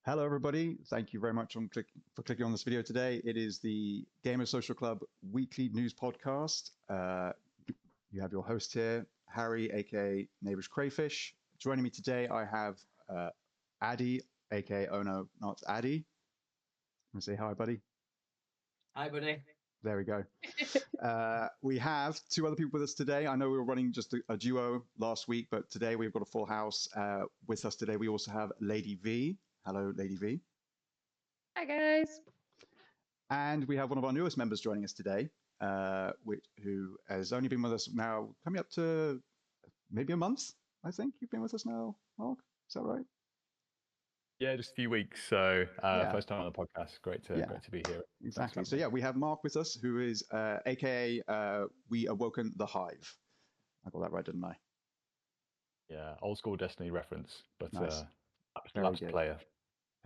Hello, everybody. Thank you very much for clicking on this video today. It is the Gamer Social Club weekly news podcast. You have your host here, Harry, aka Neighbors Crayfish. Joining me today, I have Addy, aka Oh No, Not Addy. I'm gonna say hi, buddy. Hi, buddy. There we go. We have two other people with us today. I know we were running just a duo last week, but today we've got a full house. With us today, we also have Lady V. Hello, Lady V. Hi, guys. And we have one of our newest members joining us today, who has only been with us now, coming up to maybe a month, I think. You've been with us now, Mark? Is that right? Yeah, just a few weeks. So first time on the podcast. Great to be here. Exactly. So yeah, we have Mark with us, who is aka We Awoken the Hive. I got that right, didn't I? Yeah, old school Destiny reference, but nice. Lapsed player.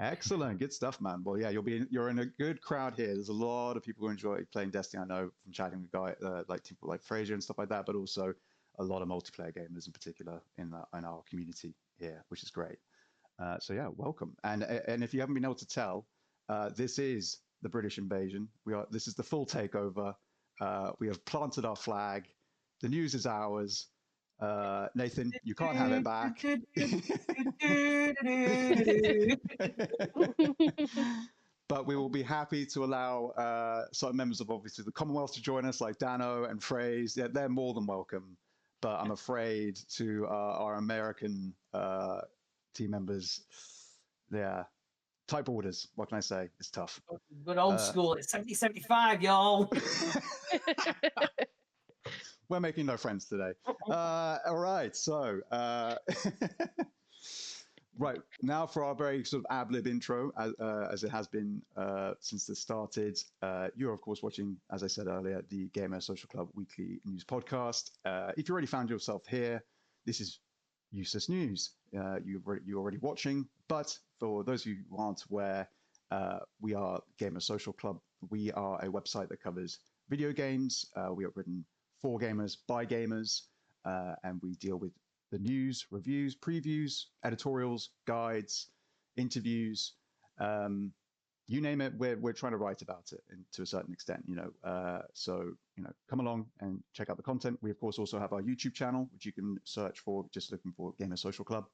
Excellent, good stuff, man. Well, yeah, you're in a good crowd here. There's a lot of people who enjoy playing Destiny. I know from chatting with guys like people like Fraser and stuff like that, but also a lot of multiplayer gamers in particular in our community here, which is great. So yeah, welcome. And if you haven't been able to tell, this is the British invasion. This is the full takeover. We have planted our flag. The news is ours. Nathan, you can't have it back. But we will be happy to allow certain members of obviously the Commonwealth to join us, like Dano and Fraze. Yeah, they're more than welcome. But I'm afraid to our American team members, type orders. What can I say? It's tough. Good old school. It's 70-75, y'all. We're making no friends today. All right, so right now for our very sort of ad lib intro, as it has been since this started. You're of course watching, as I said earlier, the Gamer Social Club weekly news podcast. If you already found yourself here, this is useless news. You're already watching, but for those of you who aren't aware, we are Gamer Social Club. We are a website that covers video games. We are written for gamers by gamers, and we deal with the news, reviews, previews, editorials, guides, interviews, you name it. We're trying to write about it to a certain extent, so come along and check out the content. We of course also have our YouTube channel, which you can search for just looking for Gamer Social Club,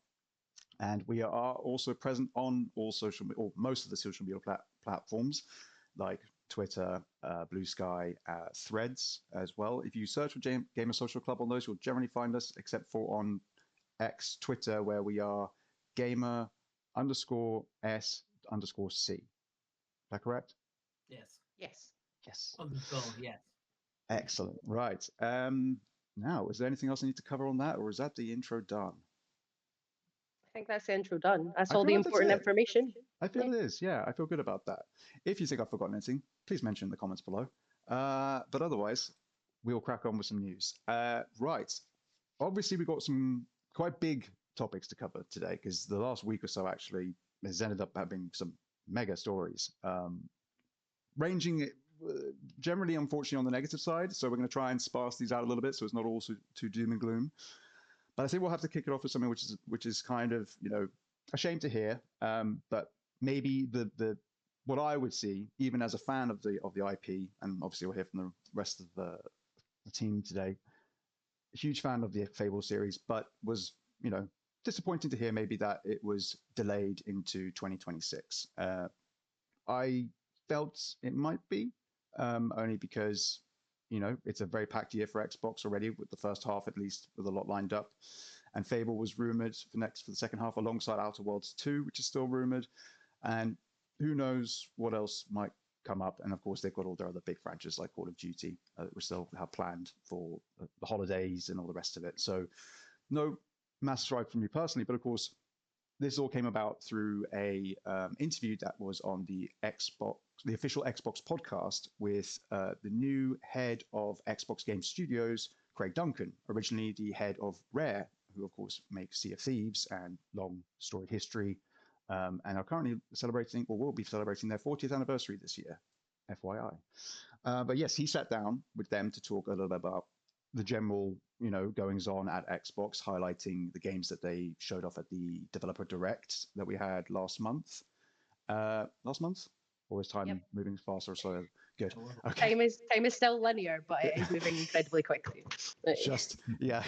and we are also present on all most of the social media platforms like Twitter, Blue Sky, Threads as well. If you search for Gamer Social Club on those, you'll generally find us, except for on X, Twitter, where we are gamer_S_C. Is that correct? Yes. Yes. Yes. Yes. Excellent. Right. Now, is there anything else I need to cover on that, or is that the intro done? I think that's the intro done. That's all the important information. I feel it is. Yeah, I feel good about that. If you think I've forgotten anything, please mention in the comments below. But otherwise, we'll crack on with some news. Right. Obviously, we've got some quite big topics to cover today, because the last week or so actually has ended up having some mega stories, ranging generally, unfortunately, on the negative side. So we're going to try and sparse these out a little bit, so it's not all too doom and gloom. But I think we'll have to kick it off with something which is kind of a shame to hear, but maybe the what I would see, even as a fan of the IP, and obviously we'll hear from the rest of the team today. A huge fan of the Fable series, but was disappointing to hear maybe that it was delayed into 2026. I felt it might be only because it's a very packed year for Xbox already, with the first half at least with a lot lined up, and Fable was rumored for the second half alongside Outer Worlds 2, which is still rumored, and who knows what else might come up. And of course they've got all their other big franchises like Call of Duty we still have planned for the holidays and all the rest of it. So no massive strike from me personally, but of course this all came about through a interview that was on the official Xbox podcast with the new head of Xbox Game Studios, Craig Duncan, originally the head of Rare, who of course makes Sea of Thieves and long storied history, and are currently celebrating, or will be celebrating, their 40th anniversary this year, FYI. But yes, he sat down with them to talk a little bit about the general goings on at Xbox, highlighting the games that they showed off at the Developer Direct that we had last month. last month, or is time moving faster or slower? Good. Oh, Okay. Time is still linear, but it is moving incredibly quickly. Just yeah,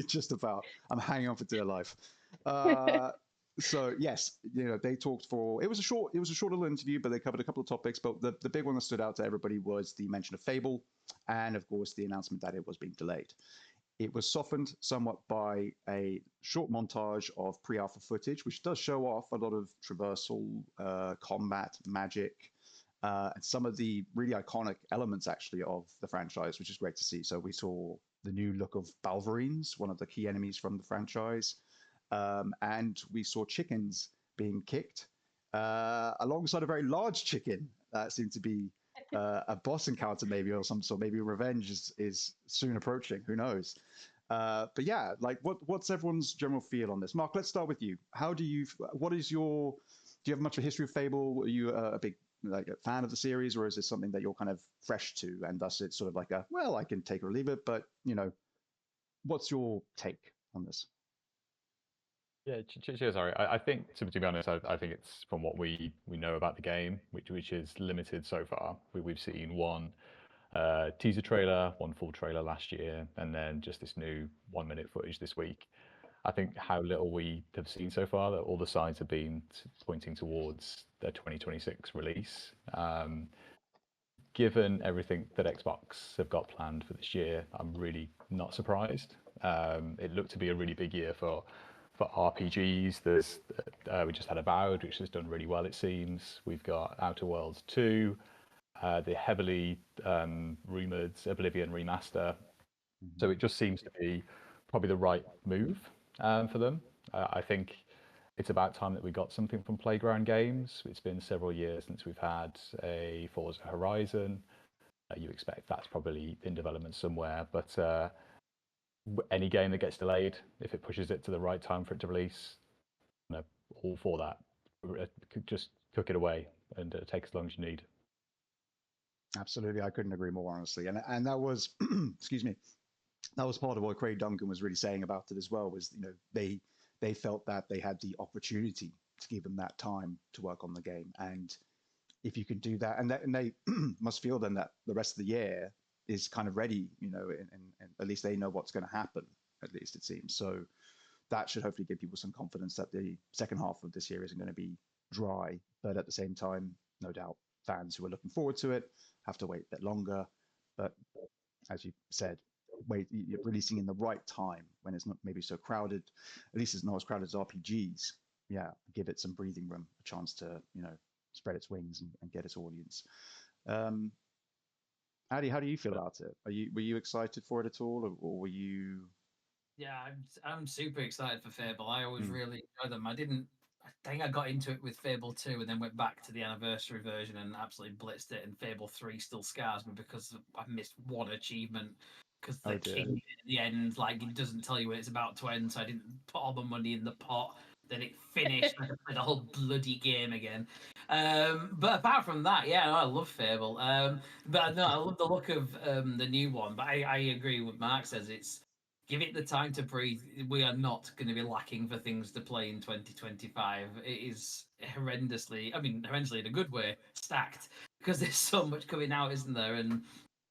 just about. I'm hanging on for dear life. So yes, they talked for. It was a short little interview, but they covered a couple of topics. But the big one that stood out to everybody was the mention of Fable, and of course the announcement that it was being delayed. It was softened somewhat by a short montage of pre-alpha footage, which does show off a lot of traversal, combat, magic, and some of the really iconic elements actually of the franchise, which is great to see. So we saw the new look of Balverines, one of the key enemies from the franchise, and we saw chickens being kicked alongside a very large chicken that seemed to be a boss encounter maybe, or some sort. Maybe revenge is soon approaching. Who knows? But yeah, like what's everyone's general feel on this? Mark, let's start with you. Do you have much of a history of Fable? Are you a big a fan of the series, or is this something that you're kind of fresh to, and thus it's sort of like I can take or leave it, but what's your take on this? Yeah, cheers, Harry. I think, to be honest, I think it's from what we know about the game, which is limited so far. We've seen one teaser trailer, one full trailer last year, and then just this new 1-minute footage this week. I think how little we have seen so far, that all the signs have been pointing towards the 2026 release. Given everything that Xbox have got planned for this year, I'm really not surprised. It looked to be a really big year for RPGs. We just had Avowed, which has done really well, it seems. We've got Outer Worlds 2, the heavily rumored Oblivion remaster. So it just seems to be probably the right move for them. I think it's about time that we got something from Playground Games. It's been several years since we've had a Forza Horizon. You expect that's probably in development somewhere, but any game that gets delayed, if it pushes it to the right time for it to release, all for that. Just cook it away and take as long as you need. Absolutely, I couldn't agree more, honestly. And that was, excuse me, that was part of what Craig Duncan was really saying about it as well. Was they felt that they had the opportunity to give them that time to work on the game, and if you can do that, and they must feel then that the rest of the year is kind of ready, and at least they know what's going to happen. At least it seems so. That should hopefully give people some confidence that the second half of this year isn't going to be dry. But at the same time, no doubt, fans who are looking forward to it have to wait a bit longer. But as you said, you're releasing in the right time when it's not maybe so crowded. At least it's not as crowded as RPGs. Yeah, give it some breathing room, a chance to spread its wings and get its audience. Addy, how do you feel about it? Were you excited for it at all, or were you? Yeah, I'm super excited for Fable. I always really enjoy them. I think I got into it with Fable 2 and then went back to the anniversary version and absolutely blitzed it. And Fable 3 still scars me because I missed one achievement because the king at the end, like, it doesn't tell you when it's about to end. So I didn't put all the money in the pot. Then it finished. I had to play the whole bloody game again. But apart from that, yeah, I love Fable. But no, I love the look of the new one. But I agree with Mark says give it the time to breathe. We are not going to be lacking for things to play in 2025. It is horrendously in a good way, stacked because there's so much coming out, isn't there? And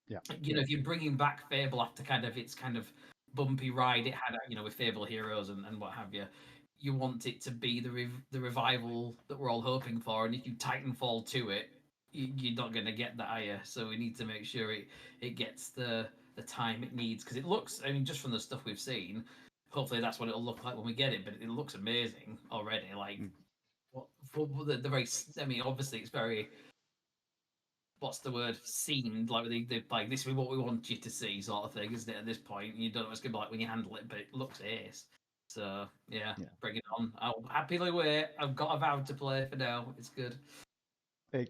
if you're bringing back Fable after its kind of bumpy ride it had, with Fable Heroes and what have you, you want it to be the revival that we're all hoping for. And if you Titanfall to it, you're not going to get that, are you? So we need to make sure it gets the time it needs, because it looks, just from the stuff we've seen, hopefully that's what it'll look like when we get it, but it looks amazing already. Like, what for the very, obviously it's very, what's the word, seemed like they like, this is what we want you to see, sort of thing, isn't it? At this point, you don't know what it's gonna be like when you handle it, but it looks ace. So yeah, bring it on. I'll happily wait. I've got Avowed to play for now. It's good.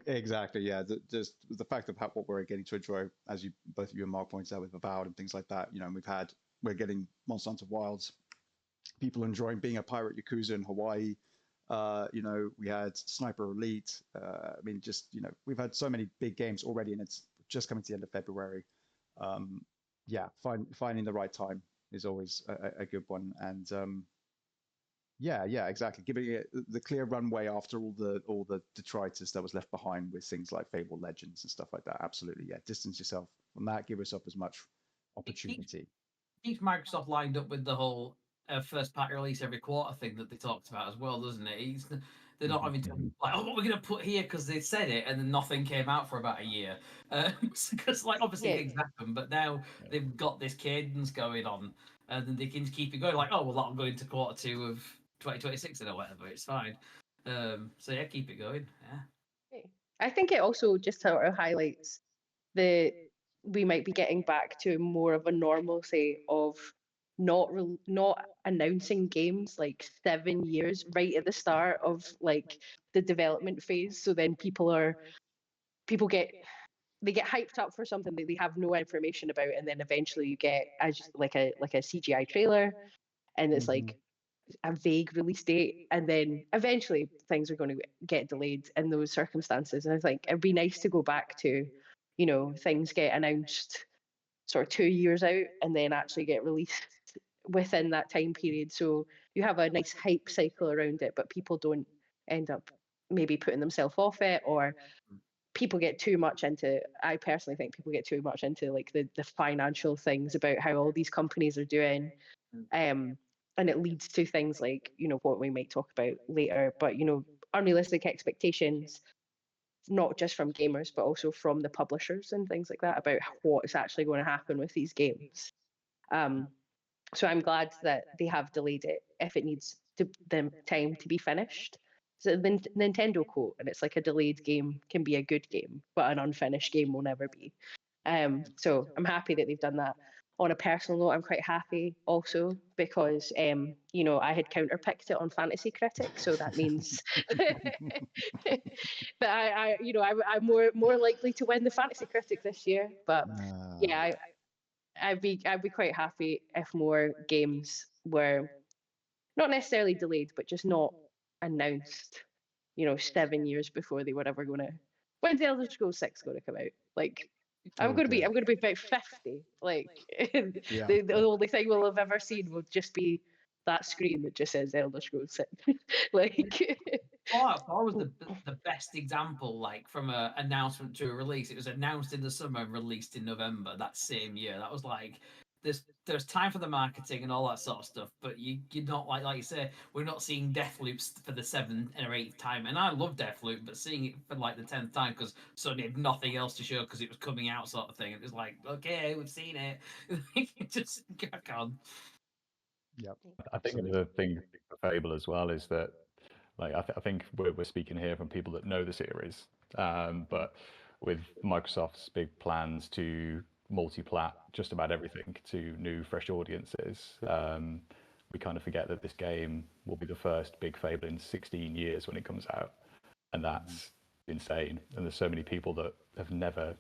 Exactly, yeah. Just the fact of what we're getting to enjoy, as both of you and Mark points out, with Avowed and things like that. We're getting Monster Hunter Wilds, people enjoying being a pirate yakuza in Hawaii. We had Sniper Elite. We've had so many big games already, and it's just coming to the end of February. Finding the right time is always a good one, and Yeah, yeah, exactly. Giving it the clear runway after all the detritus that was left behind with things like Fable Legends and stuff like that. Absolutely, yeah. Distance yourself from that. Give yourself as much opportunity. Keeps Microsoft lined up with the whole first party release every quarter thing that they talked about as well, doesn't it? They're not having to like, oh, what we're going to put here because they said it and then nothing came out for about a year. Because like obviously things happen, but now they've got this cadence going on, and then they can keep it going. Like, oh well, that'll go into quarter 2 of 2026 or whatever. It's fine. So yeah, keep it going. Yeah. I think it also just sort of highlights we might be getting back to more of a normalcy of not announcing games like 7 years right at the start of like the development phase. So then people get hyped up for something that they have no information about, and then eventually you get like a CGI trailer, and it's like a vague release date, and then eventually things are going to get delayed in those circumstances. And I think it'd be nice to go back to, things get announced sort of 2 years out and then actually get released within that time period. So you have a nice hype cycle around it, but people don't end up maybe putting themselves off it, or people get too much into, I personally think people get too much into like the financial things about how all these companies are doing. And it leads to things like, what we might talk about later, but, unrealistic expectations, not just from gamers, but also from the publishers and things like that about what is actually going to happen with these games. So I'm glad that they have delayed it if it needs the time to be finished. So the Nintendo quote, and it's like a delayed game can be a good game, but an unfinished game will never be. So I'm happy that they've done that. On a personal note, I'm quite happy also because I had counterpicked it on Fantasy Critic, so that means that I'm more likely to win the Fantasy Critic this year. But yeah, I'd be quite happy if more games were not necessarily delayed, but just not announced, 7 years before they were ever going to. When's the Elder Scrolls 6 going to come out? Like, I'm going to be about 50. Like, the only thing we'll have ever seen will just be that screen that just says Elder Scrolls 6. Like, Fallout was the best example, like from an announcement to a release. It was announced in the summer and released in November that same year. That was like there's time for the marketing and all that sort of stuff, but you're not like you say, we're not seeing Deathloops for the 7th or 8th time. And I love Deathloop, but seeing it for like the 10th time because Sony had nothing else to show because it was coming out, sort of thing. It was like, okay, we've seen it. Just crack on. Yep. I think the thing for Fable as well is that, like, I think we're speaking here from people that know the series, but with Microsoft's big plans to multi-plat just about everything to new, fresh audiences, we kind of forget that this game will be the first big Fable in 16 years when it comes out, and that's insane. And there's so many people that have never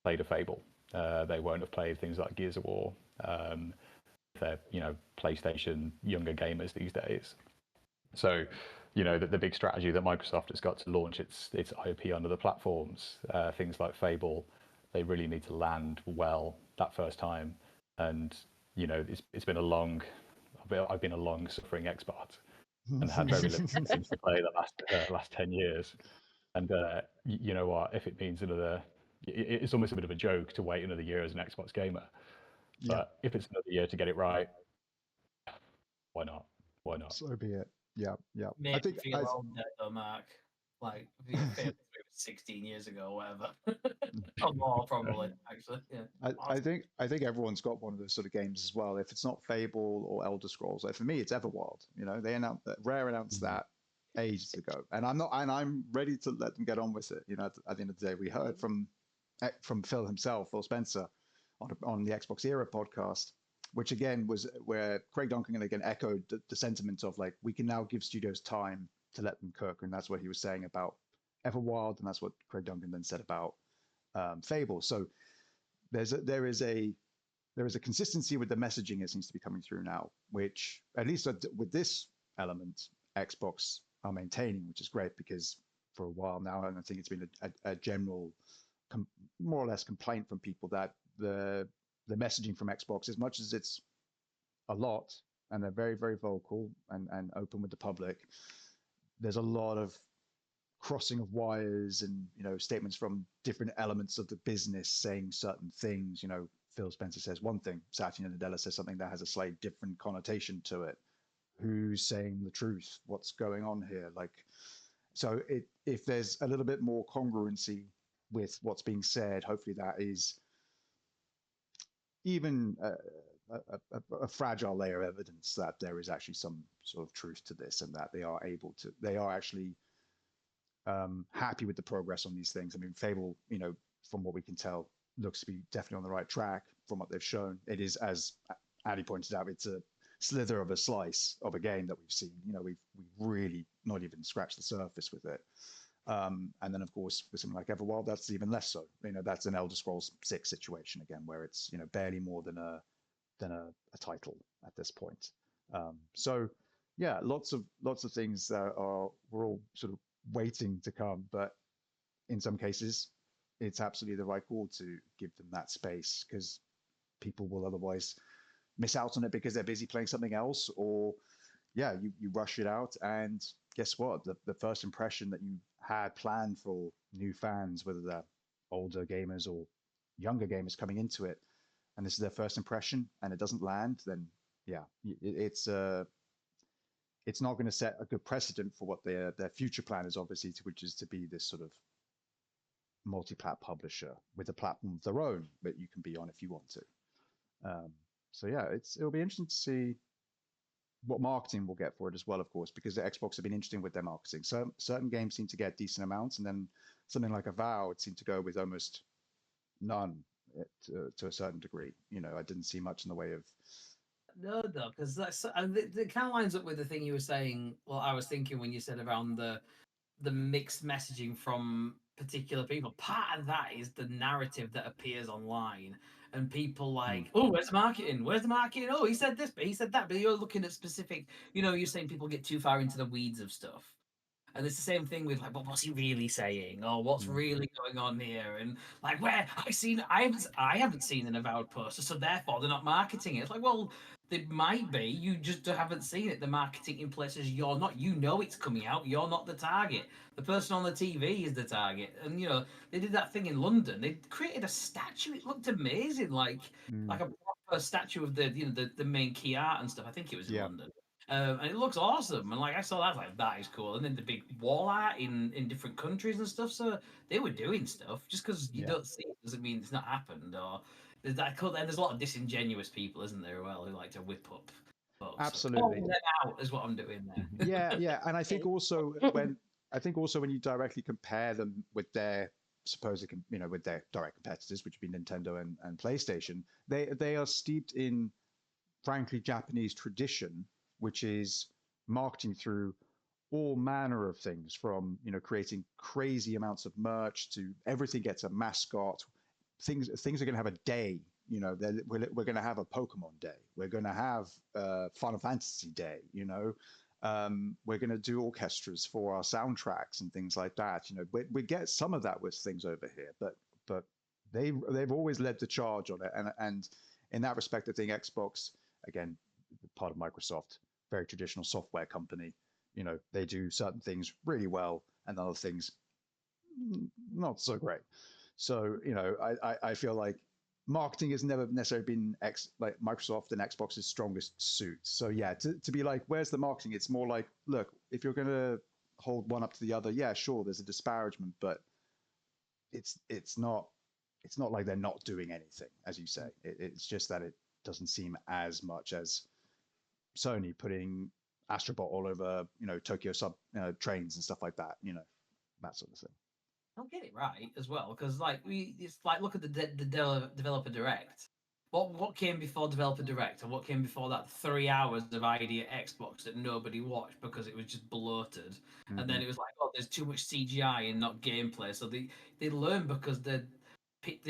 played a Fable. They won't have played things like Gears of War. They're PlayStation younger gamers these days. So, the big strategy that Microsoft has got to launch its IP onto the platforms, things like Fable, they really need to land well that first time. And it's been I've been a long suffering expert and had very little since to play the last 10 years. And you know what? If it means it's almost a bit of a joke to wait another year as an Xbox gamer. But if it's another year to get it right, why not? Why not? So be it. Yeah, yeah. Make I think feel old dead though, Mark. Like, Fable 16 years ago or whatever. Or more, probably, actually. Yeah. I think everyone's got one of those sort of games as well. If it's not Fable or Elder Scrolls, like for me, it's Everwild. They Rare announced that ages ago, and I'm ready to let them get on with it. At the end of the day, we heard from Phil himself, Phil Spencer, on the Xbox Era podcast, which again was where Craig Duncan again echoed the sentiment of like, we can now give studios time to let them cook, and that's what he was saying about Everwild, and that's what Craig Duncan then said about Fable. So there is a consistency with the messaging that seems to be coming through now, which at least with this element, Xbox are maintaining, which is great because for a while now, and I think it's been a general, more or less complaint from people that the messaging from Xbox, as much as it's a lot, and they're very, very vocal and open with the public. There's a lot of crossing of wires and, you know, statements from different elements of the business saying certain things. You know, Phil Spencer says one thing, Satya Nadella says something that has a slightly different connotation to it. Who's saying the truth? What's going on here? Like, so if there's a little bit more congruency with what's being said, hopefully that is even a fragile layer of evidence that there is actually some sort of truth to this, and that they are actually happy with the progress on these things. I mean, Fable, you know, from what we can tell, looks to be definitely on the right track from what they've shown. It is, as Addy pointed out, it's a slither of a slice of a game that we've seen. You know, we've really not even scratched the surface with it. And then, of course, with something like Everwild, that's even less so. You know, that's an Elder Scrolls 6 situation again, where it's, you know, barely more than a title at this point. So, yeah, lots of things that we're all sort of waiting to come, but in some cases, it's absolutely the right call to give them that space, because people will otherwise miss out on it because they're busy playing something else, or yeah, you rush it out, and guess what? The first impression that you had planned for new fans, whether they're older gamers or younger gamers coming into it, and this is their first impression, and it doesn't land, then yeah, it's not going to set a good precedent for what their future plan is, obviously, which is to be this sort of multi-plat publisher with a platform of their own that you can be on if you want to. So yeah, it'll be interesting to see what marketing we'll get for it as well, of course, because the Xbox have been interesting with their marketing. So certain games seem to get decent amounts, and then something like Avowed seemed to go with almost none to a certain degree. You know, I didn't see much in the way of. No, because that's it kind of lines up with the thing you were saying. Well, I was thinking when you said around the mixed messaging from particular people. Part of that is the narrative that appears online, and people like, oh, where's the marketing? Where's the marketing? Oh, he said this, but he said that. But you're looking at specific, you know, you're saying people get too far into the weeds of stuff. And it's the same thing with like, well, what's he really saying, or what's really going on here? And like, where I haven't seen an Avowed poster, so therefore they're not marketing it. It's like, well, they might be. You just haven't seen it. The marketing in places you're not. You know it's coming out. You're not the target. The person on the TV is the target. And you know they did that thing in London. They created a statue. It looked amazing, like a proper statue of the main key art and stuff. I think it was in London. And it looks awesome. And like I saw that, like that is cool. And then the big wall art in different countries and stuff. So they were doing stuff. Just because you don't see it doesn't mean it's not happened. Or there's that. And there's a lot of disingenuous people, isn't there, as well, who like to whip up folks. Absolutely. So them out is what I'm doing there. Yeah, and I think also when you directly compare them with their supposed, you know, with their direct competitors, which would be Nintendo and PlayStation, they are steeped in, frankly, Japanese tradition, which is marketing through all manner of things, from, you know, creating crazy amounts of merch to everything gets a mascot. Things are going to have a day. You know, we're going to have a Pokemon day. We're going to have Final Fantasy day. You know, we're going to do orchestras for our soundtracks and things like that. You know, we get some of that with things over here, but they've always led the charge on it. And in that respect, I think Xbox, again, part of Microsoft, very traditional software company. You know, they do certain things really well and other things not so great. So, you know, I feel like marketing has never necessarily been like Microsoft and Xbox's strongest suit. So yeah, to be like, where's the marketing? It's more like, look, if you're going to hold one up to the other, yeah, sure, there's a disparagement, but it's not like they're not doing anything, as you say. It's just that it doesn't seem as much as Sony putting Astrobot all over, you know, Tokyo trains and stuff like that, you know, that sort of thing. I'll get it right as well, because like it's like, look at the developer direct. What came before developer direct, and what came before that 3 hours of ID Xbox that nobody watched because it was just bloated, and then it was like, oh, there's too much CGI and not gameplay. So they learn because they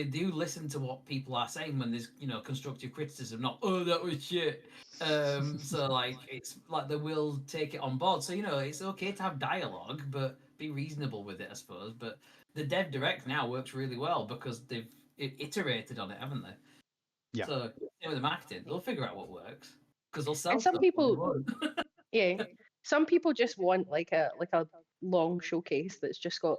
do listen to what people are saying when there's, you know, constructive criticism, not, oh, that was shit. So like it's like they will take it on board. So, you know, it's okay to have dialogue, but be reasonable with it, I suppose. But the dev direct now works really well because they've iterated on it, haven't they? Yeah. So same with the marketing, they'll figure out what works. because they'll sell And some stuff, but they people, won't. yeah, some people just want like a long showcase that's just got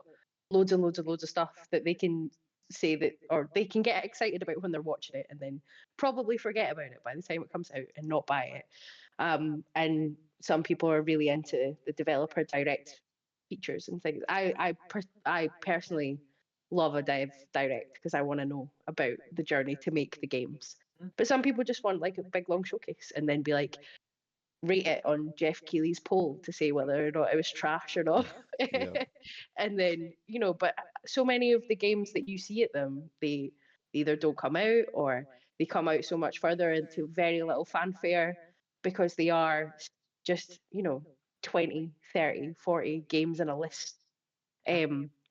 loads and loads and loads of stuff that they can say that, or they can get excited about when they're watching it, and then probably forget about it by the time it comes out and not buy it. And some people are really into the developer direct features and things. I personally love a direct because I want to know about the journey to make the games. But some people just want like a big long showcase and then be like, rate it on Jeff Keighley's poll to say whether or not it was trash or not. Yeah. And then, but so many of the games that you see at them, they either don't come out or they come out so much further into very little fanfare because they are just, 20, 30, 40 games in a list.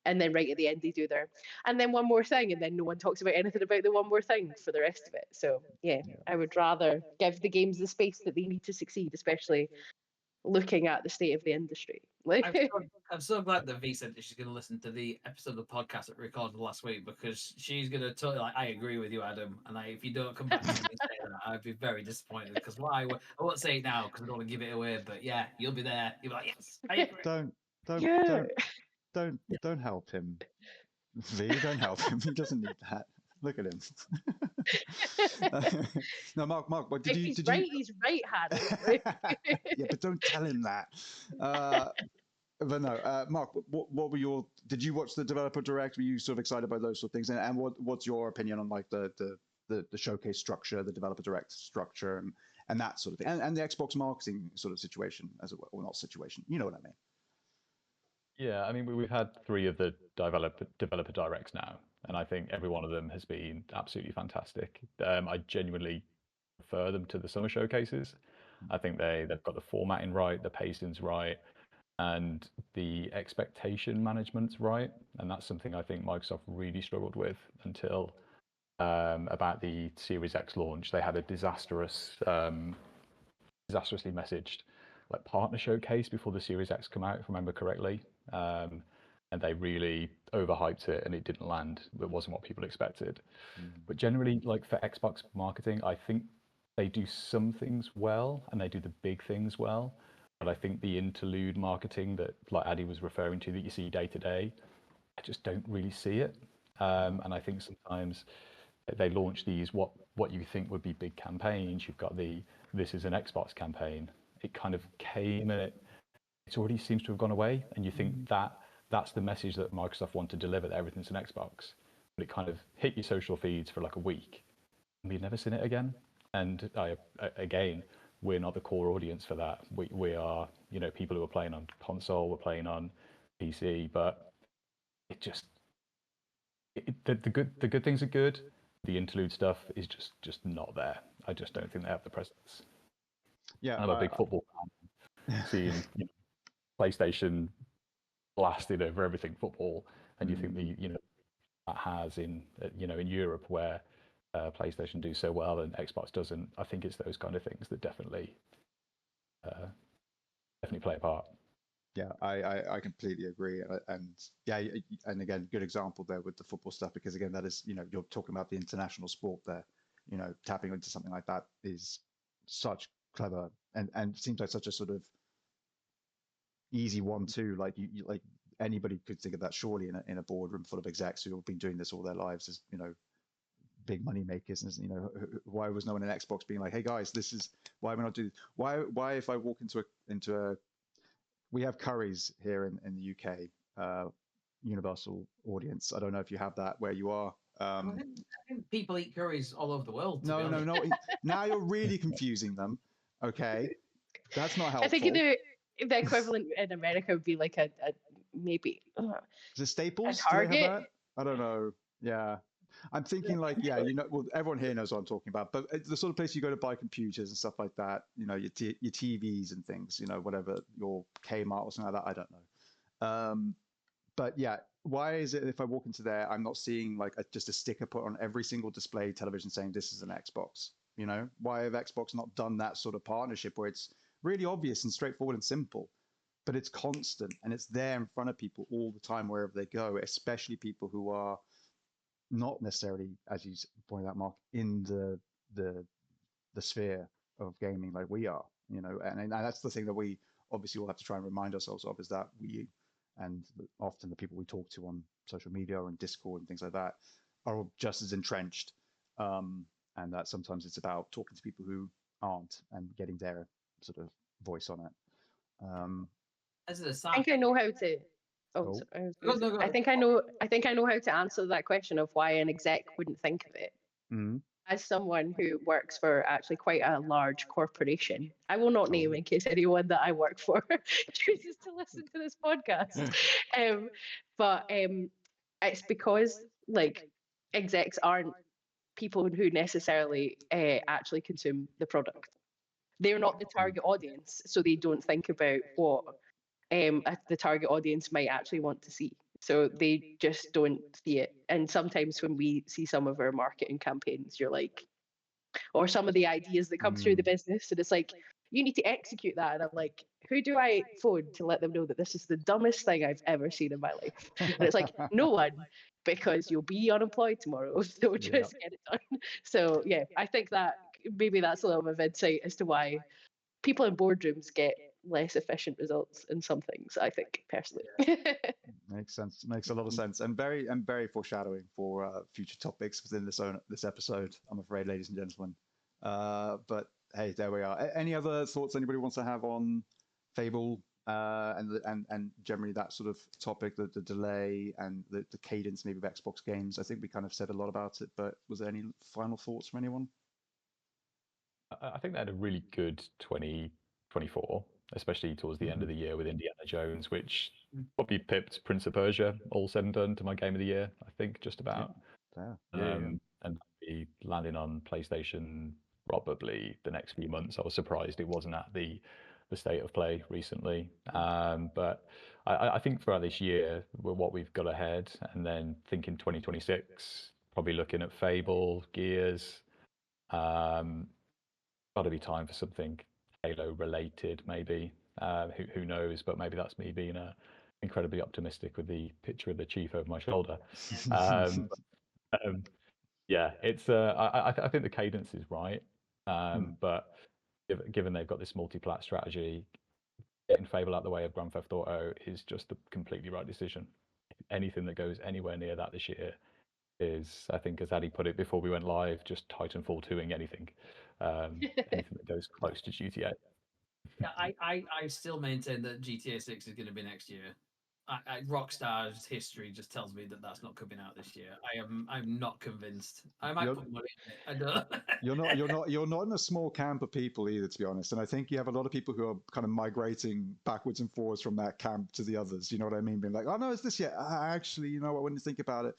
And then right at the end they do their and then one more thing, and then no one talks about anything about the one more thing for the rest of it. So yeah, I would rather give the games the space that they need to succeed, especially looking at the state of the industry. I'm so glad that V said that she's going to listen to the episode of the podcast that we recorded last week, because she's going to totally like, I agree with you, Adam. And if you don't come back to me and say that, I'd be very disappointed, because I won't say it now because I don't want to give it away. But yeah, you'll be there. You'll be like, yes, I agree. Don't help him. V, don't help him. He doesn't need that. Look at him. No, Mark. What did if you? he's Did right, you? he's right, Harry. Yeah, but don't tell him that. But no, Mark. What were your? Did you watch the developer direct? Were you sort of excited by those sort of things? And what's your opinion on like the showcase structure, the developer direct structure, and that sort of thing, and the Xbox marketing sort of situation as well, or not situation? You know what I mean? Yeah, I mean, we've had 3 of the developer directs now, and I think every one of them has been absolutely fantastic. I genuinely prefer them to the summer showcases. I think they've got the formatting right, the pacing's right, and the expectation management's right. And that's something I think Microsoft really struggled with until about the Series X launch. They had a disastrously messaged like partner showcase before the Series X come out, if I remember correctly. And they really overhyped it, and it didn't land. It wasn't what people expected. But generally, like for Xbox marketing, I think they do some things well, and they do the big things well. But I think the interlude marketing that like Addy was referring to, that you see day to day, I just don't really see it. And I think sometimes they launch these what you think would be big campaigns. You've got the "This is an Xbox" campaign. It kind of came, and it already seems to have gone away. And you think that's the message that Microsoft want to deliver, that everything's an Xbox. But it kind of hit your social feeds for like a week, and we've never seen it again. And again, we're not the core audience for that. We are, people who are playing on console, we're playing on PC, but it just the good things are good. The interlude stuff is just not there. I just don't think they have the presence. Yeah, I'm a big football fan. Seeing PlayStation blasted over everything football, and you think that has in Europe where PlayStation do so well and Xbox doesn't. I think it's those kind of things that definitely play a part. Yeah, I completely agree, and yeah, and again, good example there with the football stuff, because again, that is, you're talking about the international sport there. Tapping into something like that is such clever, and seems like such a sort of easy one too. Like you like anybody could think of that surely in a boardroom full of execs who have been doing this all their lives as big money makers. And why was no one in Xbox being like, hey guys, this is why we're not doing why if I walk into a we have Currys here in the UK, universal audience. I don't know if you have that where you are. I think people eat curries all over the world. No. Now you're really confusing them. Okay, that's not helpful. I think the equivalent in America would be like a maybe. Is it Staples? A Target? Do they have that? I don't know. Yeah. I'm thinking like, well, everyone here knows what I'm talking about, but it's the sort of place you go to buy computers and stuff like that, your TVs and things, whatever, your Kmart or something like that, I don't know. But yeah, why is it if I walk into there, I'm not seeing like just a sticker put on every single display television saying this is an Xbox? Why have Xbox not done that sort of partnership where it's really obvious and straightforward and simple, but it's constant and it's there in front of people all the time, wherever they go, especially people who are not necessarily, as you pointed out, Mark, in the sphere of gaming like we are, and that's the thing that we obviously will have to try and remind ourselves of, is that we, and often the people we talk to on social media or in Discord and things like that, are just as entrenched, and that sometimes it's about talking to people who aren't and getting their sort of voice on it. As an I aside, think I know how to. Oh. Sorry, Go on, I think I know how to answer that question of why an exec wouldn't think of it. Mm-hmm. As someone who works for actually quite a large corporation, I will not name in case anyone that I work for chooses to listen to this podcast. But it's because like execs aren't people who necessarily actually consume the product. They're not the target audience, so they don't think about what the target audience might actually want to see. So they just don't see it. And sometimes when we see some of our marketing campaigns, you're like, or some of the ideas that come through the business, and it's like, you need to execute that. And I'm like, who do I phone to let them know that this is the dumbest thing I've ever seen in my life? And it's like, no one, because you'll be unemployed tomorrow. So just get it done. So yeah, I think that maybe that's a little bit of insight as to why people in boardrooms get less efficient results in some things, I think, personally. Makes sense. Makes a lot of sense, and very foreshadowing for future topics within this episode, I'm afraid, ladies and gentlemen. But hey, there we are. Any other thoughts anybody wants to have on Fable and generally that sort of topic, the delay and the cadence maybe of Xbox games? I think we kind of said a lot about it, but was there any final thoughts from anyone? I think they had a really good 2024, especially towards the end of the year with Indiana Jones, which probably pipped Prince of Persia, all said and done, to my game of the year, I think, just about. And be landing on PlayStation probably the next few months. I was surprised it wasn't at the state of play recently. But I think throughout this year, what we've got ahead, and then thinking 2026, probably looking at Fable, Gears, got to be time for something Halo related, maybe. Who knows? But maybe that's me being incredibly optimistic with the picture of the chief over my shoulder. Yeah, it's. I think the cadence is right, but given they've got this multi-plat strategy, getting Fable out the way of Grand Theft Auto is just the completely right decision. Anything that goes anywhere near that this year is, I think, as Addy put it before we went live, just Titanfall 2ing anything. Anything that goes close to GTA. Yeah, I still maintain that GTA 6 is going to be next year. Rockstar's history just tells me that that's not coming out this year. I'm not convinced. I might put money in it. I don't. You're not in a small camp of people either, to be honest. And I think you have a lot of people who are kind of migrating backwards and forwards from that camp to the others. You know what I mean? Being like, oh no, it's this year. Actually, you know what? When you think about it,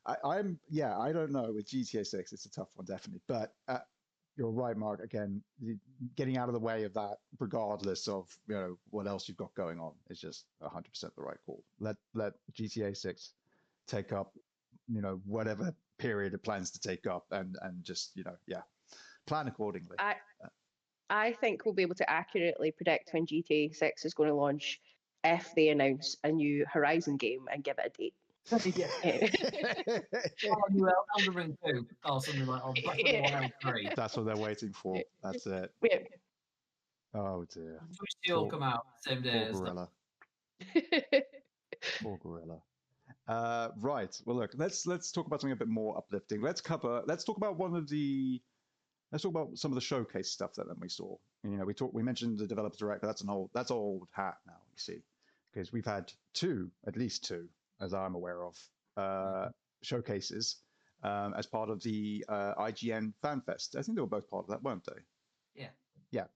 I don't know. With GTA 6, it's a tough one, definitely. But you're right, Mark. Again, getting out of the way of that, regardless of what else you've got going on, is just 100% the right call. Let GTA 6 take up, whatever period it plans to take up, and just plan accordingly. I think we'll be able to accurately predict when GTA 6 is going to launch if they announce a new Horizon game and give it a date. Elden Ring 2 or something like that. Breath of the Wild 3. That's what they're waiting for. That's it. Oh dear. Which two will come out same day? Poor Gorilla. Poor Gorilla. Right. Well, look. Let's talk about something a bit more uplifting. Let's talk about some of the showcase stuff that we saw. We mentioned the developer direct, but that's old hat now. You see, because we've had at least two, as I'm aware of, showcases as part of the IGN FanFest. I think they were both part of that, weren't they? Yeah.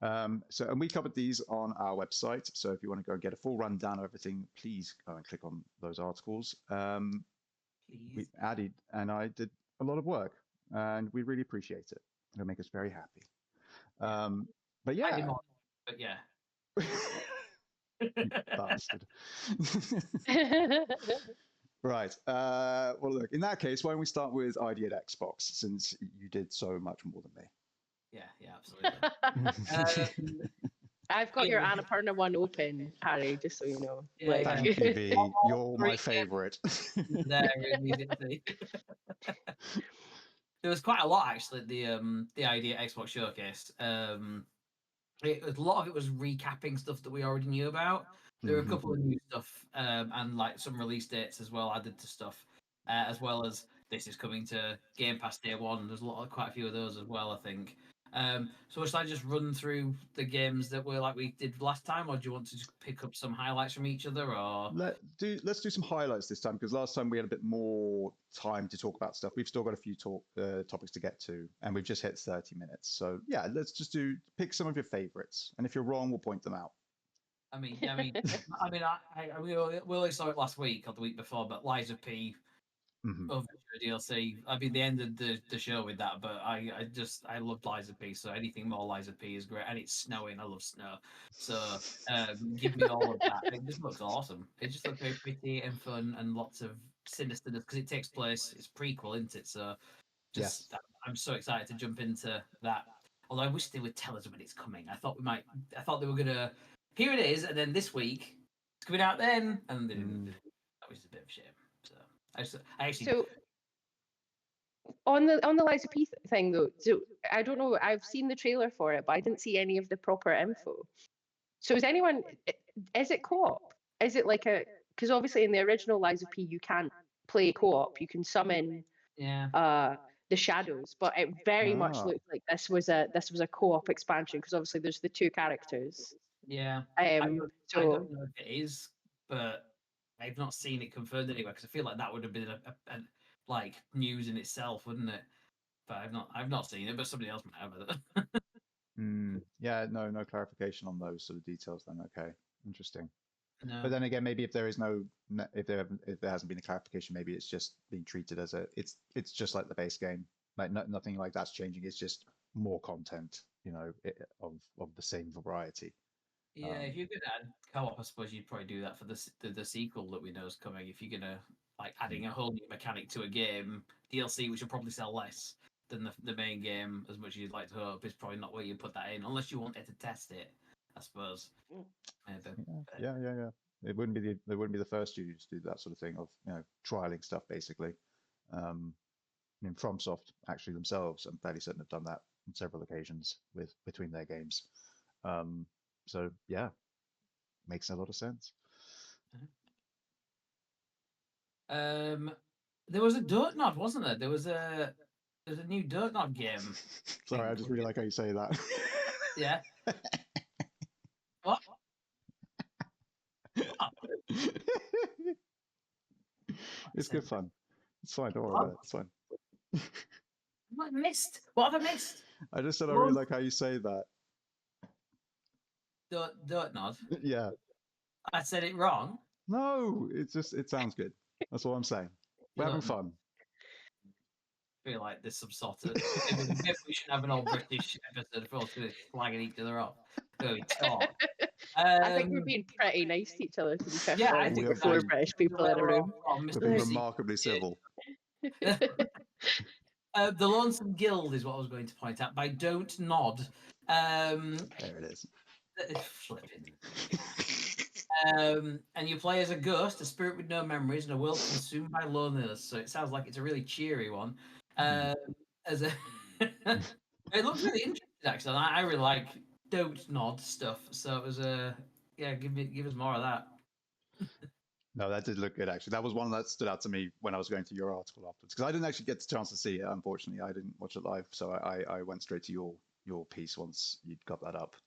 And we covered these on our website. So if you want to go and get a full rundown of everything, please go and click on those articles. Addy and I did a lot of work, and we really appreciate it. It'll make us very happy. But yeah. But yeah. You bastard. Right. Well, look, in that case, why don't we start with ID at Xbox, since you did so much more than me. Yeah, absolutely. I've got your Annapurna one open, Harry, just so you know. Thank you, V. You're my favorite. There immediately. there was quite a lot actually at the ID Xbox Showcase. A lot of it was recapping stuff that we already knew about. There were a couple of new stuff and like some release dates as well added to stuff, as well as this is coming to Game Pass Day 1. There's quite a few of those as well, I think. So should I just run through the games that were like we did last time, or do you want to just pick up some highlights from each other? Or let's do some highlights this time, because last time we had a bit more time to talk about stuff. We've still got a few topics to get to, and we've just hit 30 minutes. So yeah, let's just pick some of your favorites, and if you're wrong, we'll point them out. we only saw it last week or the week before, but Liza P. Over DLC. I mean, they ended the show with that, but I love Liza P. So anything more Liza P is great, and it's snowing. I love snow, so give me all of that. It just looks awesome. It just looks very pretty and fun, and lots of sinisterness because it takes place. It's prequel, isn't it? So I'm so excited to jump into that. Although I wish they would tell us when it's coming. I thought they were gonna. Here it is, and then this week it's coming out then, and they didn't. That was a bit of a shame. So I actually. So on the Liza P thing though, so I don't know. I've seen the trailer for it, but I didn't see any of the proper info. So is it co-op? Is it like because obviously in the original Liza P you can't play co-op. You can summon the shadows, but it very much looked like this was a co-op expansion, because obviously there's the two characters. Yeah. I don't know if it is, but I've not seen it confirmed anywhere, because I feel like that would have been a like news in itself, wouldn't it? But I've not seen it, but somebody else might have it. Yeah, no clarification on those sort of details then. Okay, interesting. No. But then again, maybe if there hasn't been a clarification, maybe it's just being treated as it's just like the base game, like nothing like that's changing. It's just more content, of the same variety. Yeah, if you're gonna add co-op, I suppose you'd probably do that for the sequel that we know is coming. If you're gonna like adding a whole new mechanic to a game, DLC, which will probably sell less than the main game, as much as you'd like to hope, is probably not where you put that in, unless you wanted to test it, I suppose. Maybe. Yeah. It wouldn't be the first studio to do that sort of thing of trialing stuff basically. I mean, FromSoft actually themselves, I'm fairly certain, have done that on several occasions between their games. So yeah, makes a lot of sense. There was a Dirtnod, wasn't there? There's a new Dirtnod game. Sorry, I just really like how you say that. Yeah. What? It's good fun. It's fine. Don't worry about it. It's fine. What have I missed? What have I missed? I just said I really like how you say that. Dirtnod? Yeah. I said it wrong? No, it sounds good. That's all I'm saying. We're having fun. I feel like there's some sort of... maybe we should have an old British episode for us slagging each other off. I think we're being pretty nice to each other, to be fair. Yeah, I think four British people in a room. We're being remarkably civil. The Lonesome Guild is what I was going to point out by Don't Nod. There it is. Flipping. And you play as a ghost, a spirit with no memories, in a world consumed by loneliness. So it sounds like it's a really cheery one. It looks really interesting, actually. I really like Don't Nod stuff. So it was give us more of that. No, that did look good, actually. That was one that stood out to me when I was going through your article afterwards, because I didn't actually get the chance to see it. Unfortunately, I didn't watch it live, so I went straight to your piece once you'd got that up.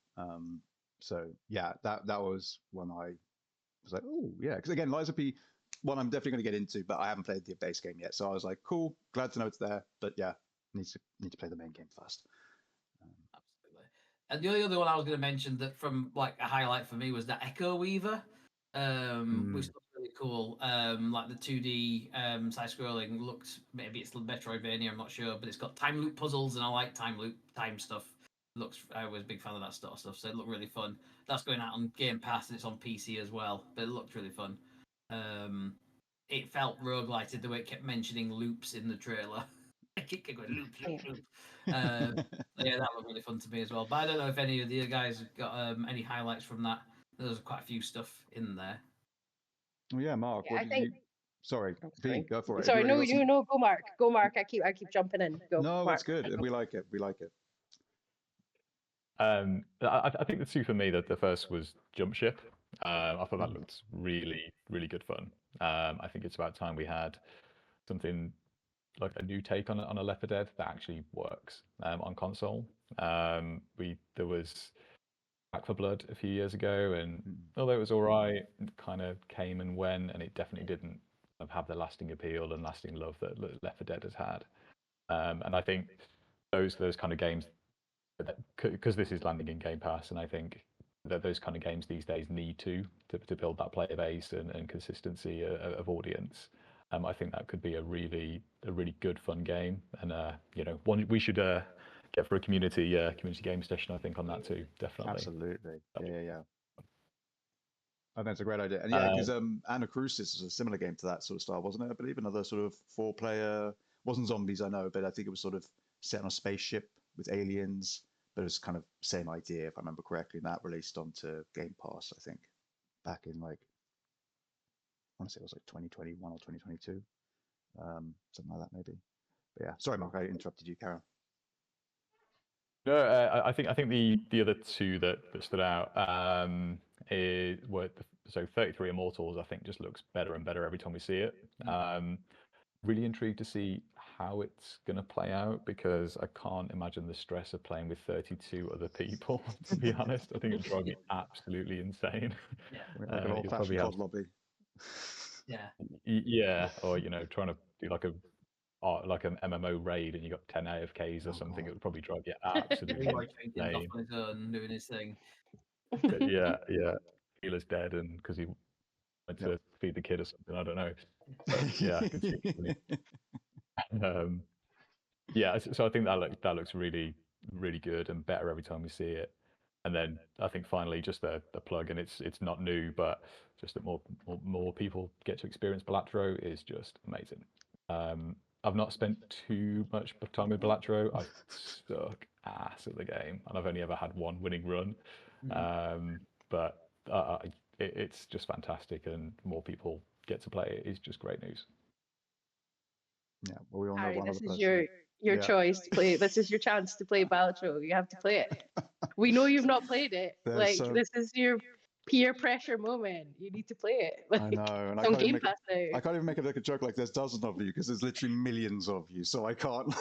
So yeah, that was one I was like, oh yeah, because again, Liza P, one I'm definitely going to get into, but I haven't played the base game yet, so I was like, cool, glad to know it's there, but yeah, need to play the main game first. Absolutely. And the only other one I was going to mention that from like a highlight for me was that Echo Weaver, which looked really cool. Like the 2D side scrolling looked, maybe it's Metroidvania, I'm not sure, but it's got time loop puzzles, and I like time stuff. I was a big fan of that sort of stuff, so it looked really fun. That's going out on Game Pass and it's on PC as well, but it looked really fun. It felt roguelite the way it kept mentioning loops in the trailer. I keep going loop. Yeah, that looked really fun to me as well. But I don't know if any of the other guys have got any highlights from that. There's quite a few stuff in there. Well, yeah, Mark, what did you Sorry, V, go for it. Sorry, no, you no, go Mark. Go Mark. I keep jumping in. Go, No, Mark. it's good. We like it. We like it. I think the two for me, that the first was Jump Ship. I thought that looked really, really good fun. I think it's about time we had something like a new take on a Left 4 Dead that actually works on console. There was Back 4 Blood a few years ago, and although it was all right, it kind of came and went, and it definitely didn't have the lasting appeal and lasting love that Left 4 Dead has had. And I think those kind of games, because this is landing in Game Pass, and I think that those kind of games these days need to build that player base and consistency of audience. I think that could be a really good fun game, and one we should get for a community game session. I think on that too, definitely. Absolutely, yeah. I think it's a great idea, and yeah, because Annapurna is a similar game to that sort of style, wasn't it? I believe another sort of 4-player, wasn't zombies, I know, but I think it was sort of set on a spaceship with aliens. But it was kind of same idea, if I remember correctly, and that released onto Game Pass, I think, back in I want to say it was 2021 or 2022, something like that maybe. But yeah, sorry, Mark, I interrupted you, Karen. No, I think the other two that stood out were 33 Immortals. I think just looks better and better every time we see it. Really intrigued to see how it's going to play out, because I can't imagine the stress of playing with 32 other people, to be honest. I think it'd drive me absolutely insane. Yeah. Like an old-fashioned COD lobby. Yeah, or trying to do like an MMO raid and you got 10 AFKs or something. It would probably drive you absolutely insane. Off on his own, doing his thing. Yeah. Healer's dead, and because he went to feed the kid or something, I don't know. But yeah, I can see it. Yeah, so I think that looks really, really good and better every time we see it. And then I think finally just the plug, and it's not new, but just that more people get to experience Balatro is just amazing. I've not spent too much time with Balatro. I suck ass at the game, and I've only ever had one winning run. But it's just fantastic, and more people get to play it is just great news. Yeah, well, we all know Harry, one this other is person. your choice to play. This is your chance to play Balatro. You have to play it. We know you've not played it. This is your peer pressure moment. You need to play it. I know, and it's on Game Pass now. I can't even make it like a joke like there's dozens of you, because there's literally millions of you. So I can't,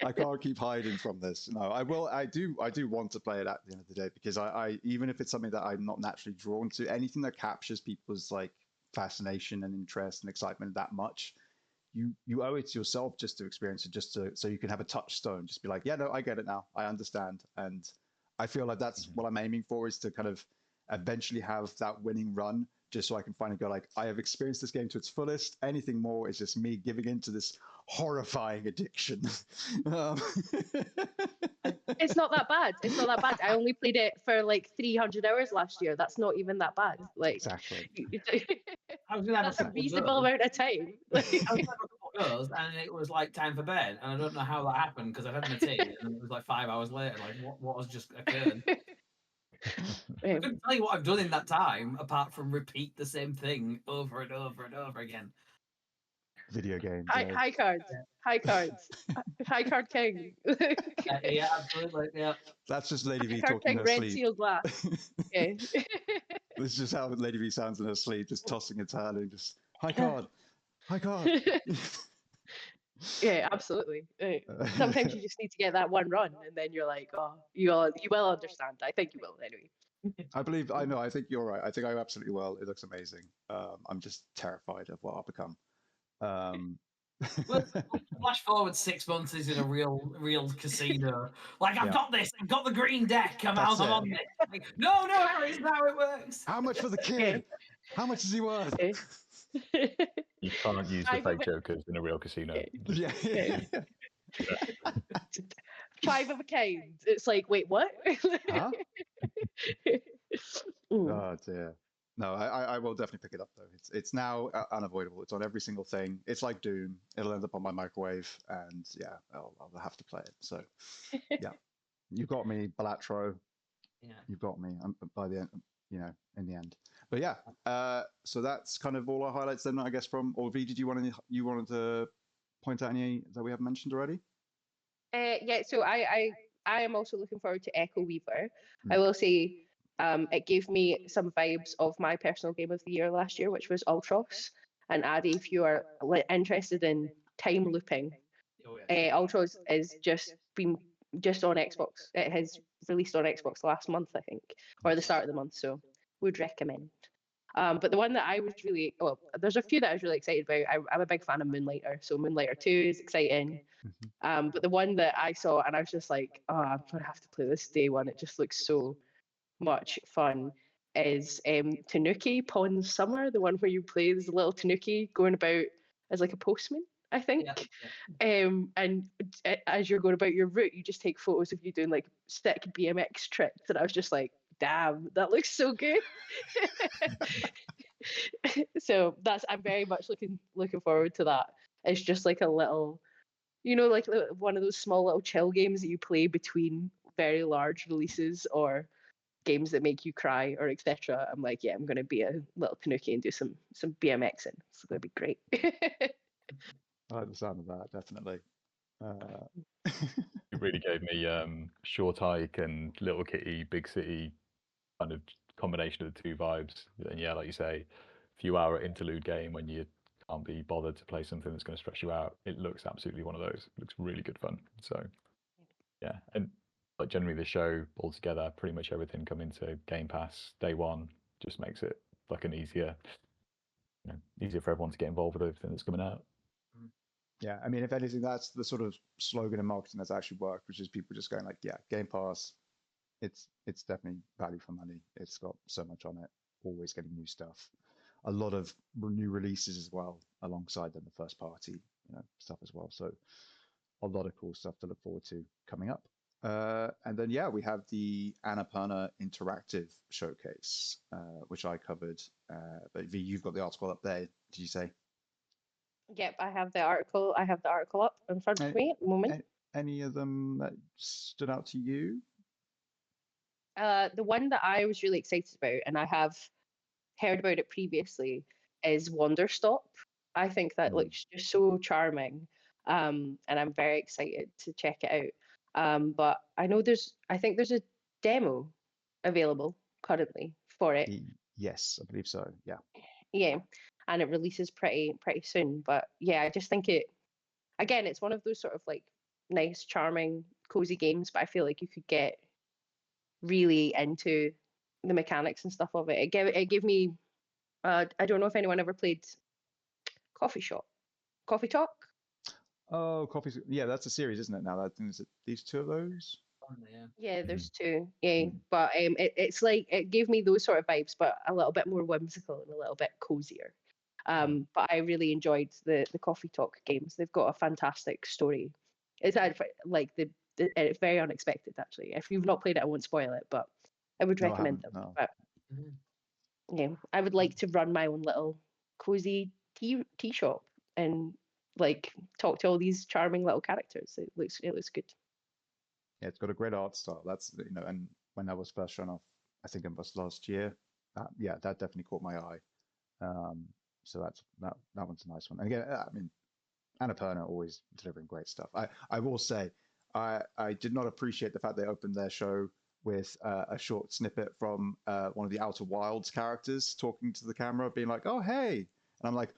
I can't keep hiding from this. No, I do want to play it at the end of the day, because I even if it's something that I'm not naturally drawn to, anything that captures people's fascination and interest and excitement that much, you owe it to yourself just to experience it, so you can have a touchstone, just be like, yeah, no, I get it now, I understand. And I feel like that's what I'm aiming for, is to kind of eventually have that winning run, just so I can finally go I have experienced this game to its fullest. Anything more is just me giving into this horrifying addiction. It's not that bad. It's not that bad. I only played it for 300 hours last year. That's not even that bad. Exactly. That's a reasonable amount of time. I was having a couple goes, and it was time for bed, and I don't know how that happened, because I had my tea, and it was 5 hours later. What has just occurred? I couldn't tell you what I've done in that time, apart from repeat the same thing over and over and over again. Video games. High cards. High cards. High card king. Yeah, absolutely. Yeah. That's just Lady V High card talking king, in her red sleep. seal glass. Okay. This is just how Lady V sounds in her sleep, just tossing its hand and just high card. Yeah, absolutely. Sometimes you just need to get that one run, and then you're like, oh, you will understand. I think you will anyway. I think you're right. I think I absolutely will. It looks amazing. I'm just terrified of what I'll become. Well, flash forward 6 months, is in a real casino. I've got this. I've got the green deck. I'm on this. No, Harry, it's not how it works. How much for the kid? How much is he worth? You can't use the fake jokers in a real casino. Yeah. 5 of a kind. It's wait, what? Huh? Oh dear. No, I will definitely pick it up though. It's now unavoidable. It's on every single thing. It's like Doom. It'll end up on my microwave, and yeah, I'll have to play it. So yeah, you got me, Balatro. Yeah, you got me. By the end, in the end. but yeah, so that's kind of all our highlights then, I guess. From or V, did you wanted to point out any that we haven't mentioned already? Yeah, so I am also looking forward to Echo Weaver. Mm. I will say it gave me some vibes of my personal game of the year last year, which was Ultros. And Addy, if you are interested in time looping, Ultros is just on Xbox. It has released on Xbox last month, I think, or the start of the month. So would recommend. But the one that I was really there's a few that I was really excited about. I'm a big fan of Moonlighter, so Moonlighter 2 is exciting. But the one that I saw and I was just like, oh, I'm gonna have to play this day one. It just looks so much fun. Is Tanuki Pawn Summer, the one where you play as a little Tanuki going about as like a postman, I think. And as you're going about your route, you just take photos of you doing like stick BMX tricks, and I was just like, damn, that looks so good. So I'm very much looking forward to that. It's just like a little, like one of those small little chill games that you play between very large releases or games that make you cry or etc. I'm like, yeah, I'm going to be a little Tanuki and do some BMXing. It's going to be great. I like the sound of that, definitely. It really gave me Short Hike and Little Kitty, Big City kind of combination of the two vibes. And yeah, like you say, few-hour interlude game when you can't be bothered to play something that's going to stress you out. It looks absolutely one of those. It looks really good fun. So yeah, and like generally the show altogether, pretty much everything coming to Game Pass day one just makes it like an easier for everyone to get involved with everything that's coming out. Yeah, I mean, if anything, that's the sort of slogan in marketing that's actually worked, which is people just going like, yeah, Game Pass, it's definitely value for money. It's got so much on it, always getting new stuff. A lot of new releases as well, alongside them, the first party stuff as well. So a lot of cool stuff to look forward to coming up. And then, yeah, we have the Annapurna Interactive Showcase, which I covered. But V, you've got the article up there, did you say? Yep, I have the article. Up in front of me at the moment. Any of them that stood out to you? The one that I was really excited about, and I have heard about it previously, is Wanderstop. I think that looks just so charming, and I'm very excited to check it out. But I know I think there's a demo available currently for it. Yes, I believe so. Yeah. Yeah, and it releases pretty soon. But yeah, I just think it's one of those sort of like nice, charming, cozy games. But I feel like you could get really into the mechanics and stuff of it. It gave me. I don't know if anyone ever played Coffee Talk. Oh, Coffee. Yeah, that's a series, isn't it? Now, I think it's these two of those. Yeah, there's two. Yeah, but it's like it gave me those sort of vibes, but a little bit more whimsical and a little bit cozier. But I really enjoyed the Coffee Talk games. They've got a fantastic story. It's like it's very unexpected actually. If you've not played it, I won't spoil it, but I would recommend them. No. But yeah, I would like to run my own little cozy tea shop and like talk to all these charming little characters. It looks good. Yeah, it's got a great art style. That's and when that was first shown off, I think it was last year. That definitely caught my eye. So that one's a nice one. And again, I mean, Annapurna always delivering great stuff. I will say, I did not appreciate the fact they opened their show with a short snippet from one of the Outer Wilds characters talking to the camera, being like, "Oh, hey," and I'm like,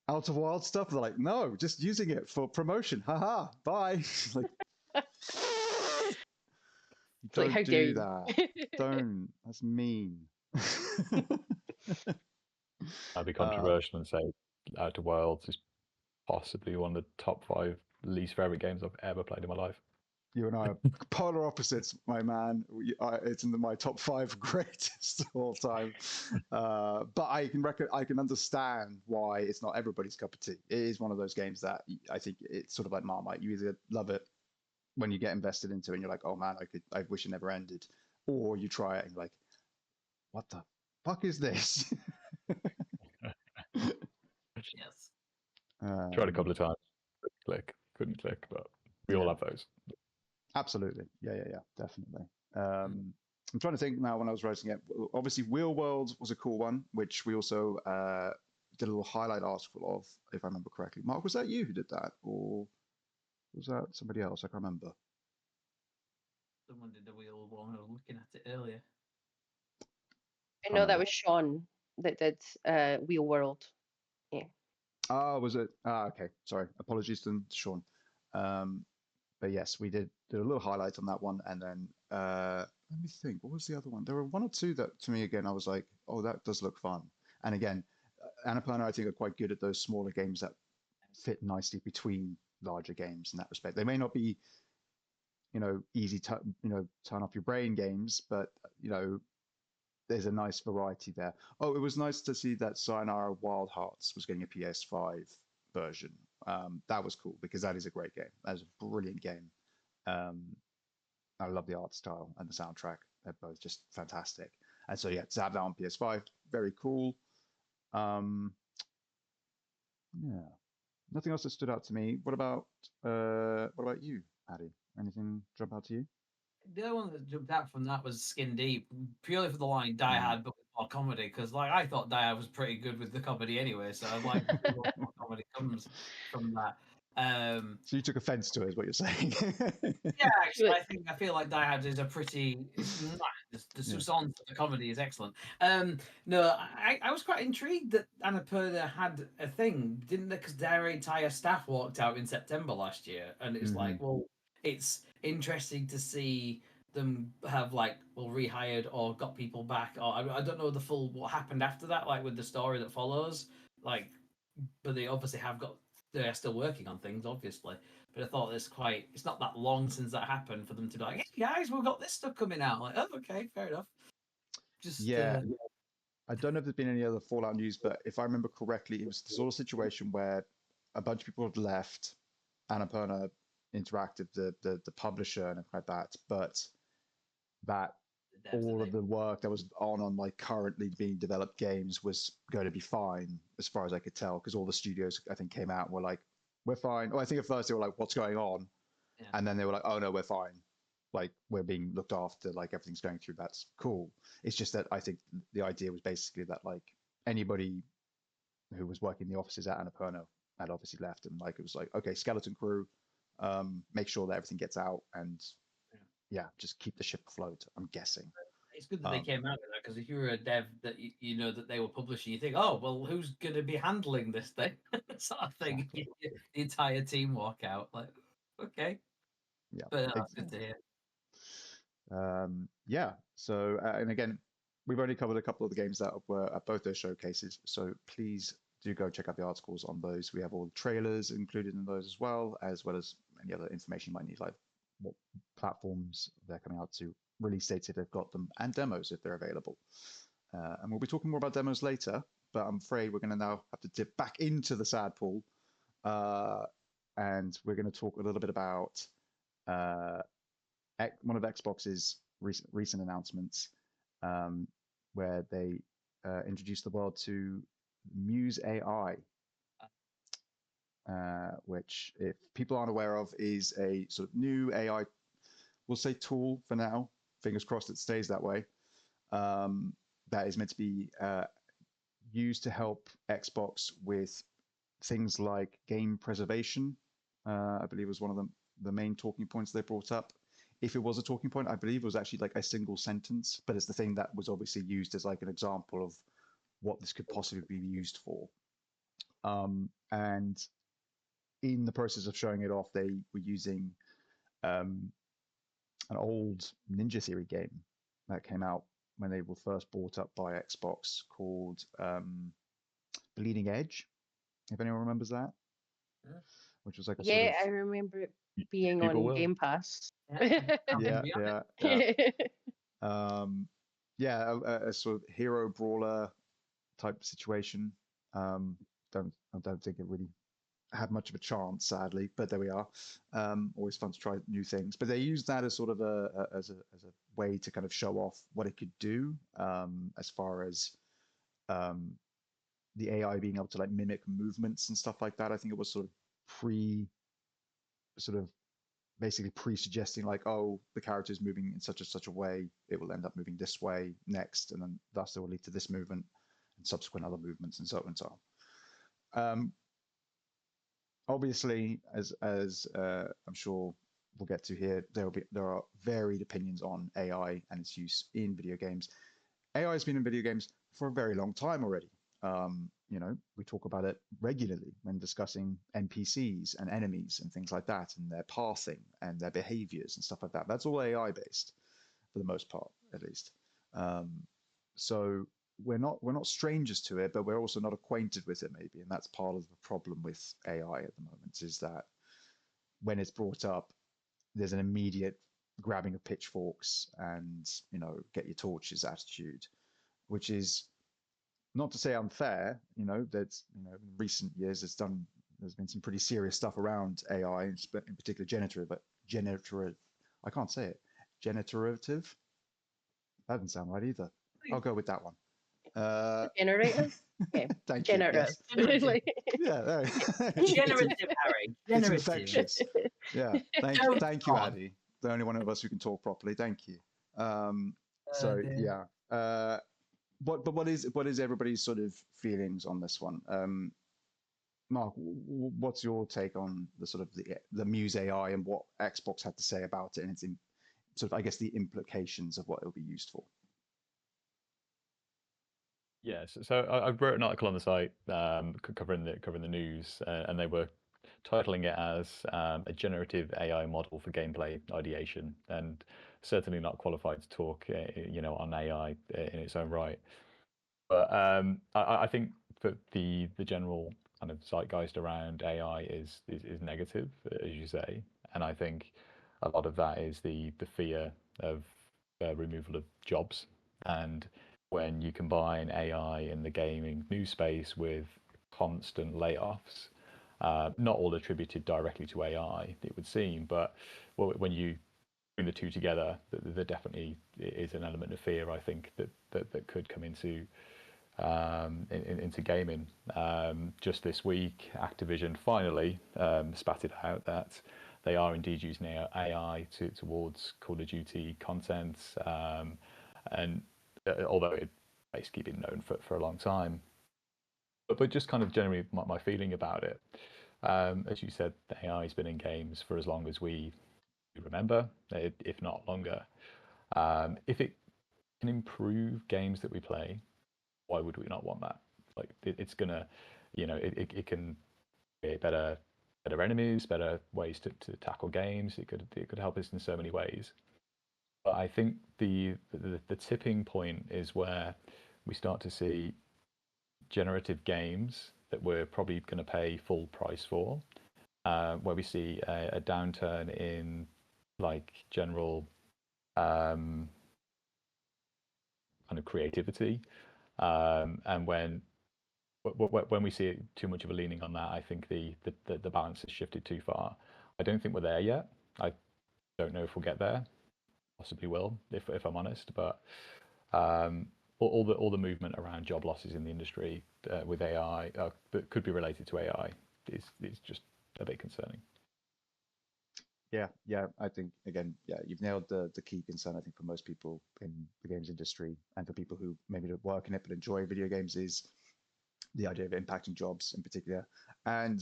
"Outer Wilds stuff?" They're like, "No, just using it for promotion. Haha, bye." Like, don't how do that. Don't. That's mean. I'd be controversial and say Outer Wilds is possibly one of the top 5 least favorite games I've ever played in my life. You and I are polar opposites, my man. It's in my top 5 greatest of all time. But I can understand why it's not everybody's cup of tea. It is one of those games that I think it's sort of like Marmite. You either love it when you get invested into it and you're like, oh man, I wish it never ended. Or you try it and you're like, what the fuck is this? Yes. Tried a couple of times, couldn't click, but we all have those. Absolutely. Yeah, definitely. I'm trying to think now when I was writing it. Obviously, Wheel World was a cool one, which we also did a little highlight article of, if I remember correctly. Mark, was that you who did that, or was that somebody else? I can't remember. Someone did the wheel one. I was looking at it earlier. I know that was Sean that did Wheel World. Yeah. Oh, was it? Okay. Sorry. Apologies to Sean. But yes, we did a little highlight on that one. And then let me think, what was the other one? There were one or two that to me, again, I was like, oh, that does look fun. And again, Annapurna, I think, are quite good at those smaller games that fit nicely between larger games in that respect. They may not be, easy to, turn off your brain games, but, there's a nice variety there. Oh, it was nice to see that Sayonara Wild Hearts was getting a PS5 version. That was cool because that is a great game. That is a brilliant game. I love the art style and the soundtrack. They're both just fantastic. And so, yeah, to have that on PS5, very cool. Yeah, nothing else that stood out to me. What about you, Addy? Anything jump out to you? The other one that jumped out from that was Skin Deep, purely for the line Die Hard, but with more comedy. Because I thought Die Hard was pretty good with the comedy anyway, so I'd like to see what more comedy comes from that. So you took offense to it, is what you're saying? Yeah, actually, I feel like Die Hard is a pretty. The suspense of the comedy is excellent. No, I was quite intrigued that Annapurna had a thing, didn't they? Because their entire staff walked out in September last year, and it's like, well, it's interesting to see them have rehired or got people back, or I don't know the full what happened after that, like with the story that follows, but they obviously they're still working on things, obviously. But I thought it's not that long since that happened for them to be like, hey guys, we've got this stuff coming out. Like, oh, okay, fair enough. I don't know if there's been any other Fallout news, but if I remember correctly, it was the sort of situation where a bunch of people had left Annapurna Interactive, the publisher, and like that, but that all of the work that was on like currently being developed games was going to be fine, as far as I could tell, because all the studios I think came out and were like, we're fine. Well, I think at first they were like, what's going on? Yeah. And then they were like, oh no, we're fine. Like, we're being looked after, like everything's going through. That's cool. It's just that I think the idea was basically that like anybody who was working in the offices at Annapurna had obviously left, and like it was like, okay, skeleton crew, make sure that everything gets out, and yeah, just keep the ship afloat, I'm guessing. It's good that they came out with that, because if you were a dev that you know that they were publishing, you think, oh, well, who's going to be handling this thing? Sort of thing. Exactly. The entire team walk out. Like, okay. Yeah. But that's good to hear. Yeah. So, and again, we've only covered a couple of the games that were at both those showcases. So please do go check out the articles on those. We have all the trailers included in those as well as any other information you might need, like what platforms they're coming out to, release dates if they've got them, and demos if they're available. And we'll be talking more about demos later, but I'm afraid we're going to now have to dip back into the sad pool. And we're going to talk a little bit about one of Xbox's recent announcements, where they introduced the world to Muse AI, which, if people aren't aware of, is a sort of new AI, we'll say tool for now, fingers crossed it stays that way, that is meant to be used to help Xbox with things like game preservation. I believe was one of the main talking points they brought up. If it was a talking point, I believe it was actually like a single sentence, but it's the thing that was obviously used as like an example of what this could possibly be used for. And in the process of showing it off, they were using an old Ninja Theory game that came out when they were first bought up by Xbox, called Bleeding Edge, if anyone remembers that. Yeah. Which was like a sort of... I remember it being on Game Pass. Yeah. A sort of hero brawler type situation. I don't think it really had much of a chance, sadly, but there we are. Always fun to try new things, but they used that as sort of as a way to kind of show off what it could do, as far as the AI being able to like mimic movements and stuff like that. I think it was sort of basically pre-suggesting like, oh, the character is moving in such a way, it will end up moving this way next, and then thus it will lead to this movement and subsequent other movements and so on and so on. Obviously, as I'm sure we'll get to here, there are varied opinions on AI and its use in video games. AI has been in video games for a very long time already. We talk about it regularly when discussing NPCs and enemies and things like that, and their pathing and their behaviors and stuff like that. That's all AI based, for the most part, at least. So we're not strangers to it, but we're also not acquainted with it, maybe, and that's part of the problem with AI at the moment. Is that when it's brought up, there's an immediate grabbing of pitchforks and get your torches attitude, which is not to say unfair. That in recent years there's been some pretty serious stuff around AI, in particular generative. I can't say it. Generative. That doesn't sound right either. I'll go with that one. Generative. Yeah. Thank Generative. you. Yes. Yeah. There. Generative, Harry. It's Generative. infectious. Yeah. Thank you, Addy. The only one of us who can talk properly. Thank you. Yeah. What is everybody's sort of feelings on this one? Mark, what's your take on the sort of the Muse AI and what Xbox had to say about it, and its sort of, I guess, the implications of what it'll be used for? Yes, so I wrote an article on the site covering the news, and they were titling it as a generative AI model for gameplay ideation, and certainly not qualified to talk, on AI in its own right. But I think that the general kind of zeitgeist around AI is negative, as you say, and I think a lot of that is the fear of removal of jobs. And when you combine AI in the gaming news space with constant layoffs, not all attributed directly to AI, it would seem, but when you bring the two together, there definitely is an element of fear, I think, that could come into gaming. Just this week, Activision finally spat it out that they are indeed using AI towards Call of Duty content, and although it basically been known for a long time. But just kind of generally my feeling about it, as you said, the AI has been in games for as long as we remember, if not longer. If it can improve games that we play, why would we not want that? Like it's gonna, it can create better enemies, better ways to tackle games. It could help us in so many ways. But I think the tipping point is where we start to see generative games that we're probably going to pay full price for, where we see a downturn in like general kind of creativity, and when we see too much of a leaning on that, I think the balance has shifted too far. I don't think we're there yet. I don't know if we'll get there. Possibly will, if I'm honest. But all the movement around job losses in the industry with AI that could be related to AI is just a bit concerning. Yeah, I think again, you've nailed the key concern. I think for most people in the games industry, and for people who maybe don't work in it but enjoy video games, is the idea of impacting jobs in particular, and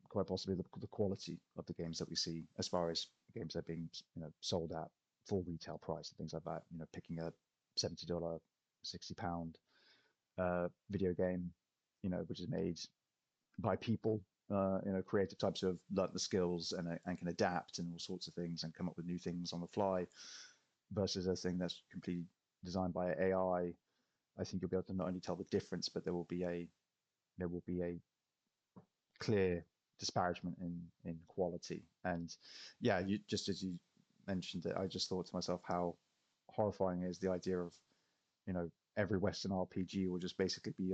quite possibly the quality of the games that we see, as far as games that are being sold at full retail price and things like that. Picking a $70, £60 video game, which is made by people, creative types who have learnt the skills and can adapt and all sorts of things and come up with new things on the fly, versus a thing that's completely designed by AI. I think you'll be able to not only tell the difference, but there will be a clear disparagement in quality. And yeah, you just as you mentioned it, I just thought to myself how horrifying is the idea of every Western RPG will just basically be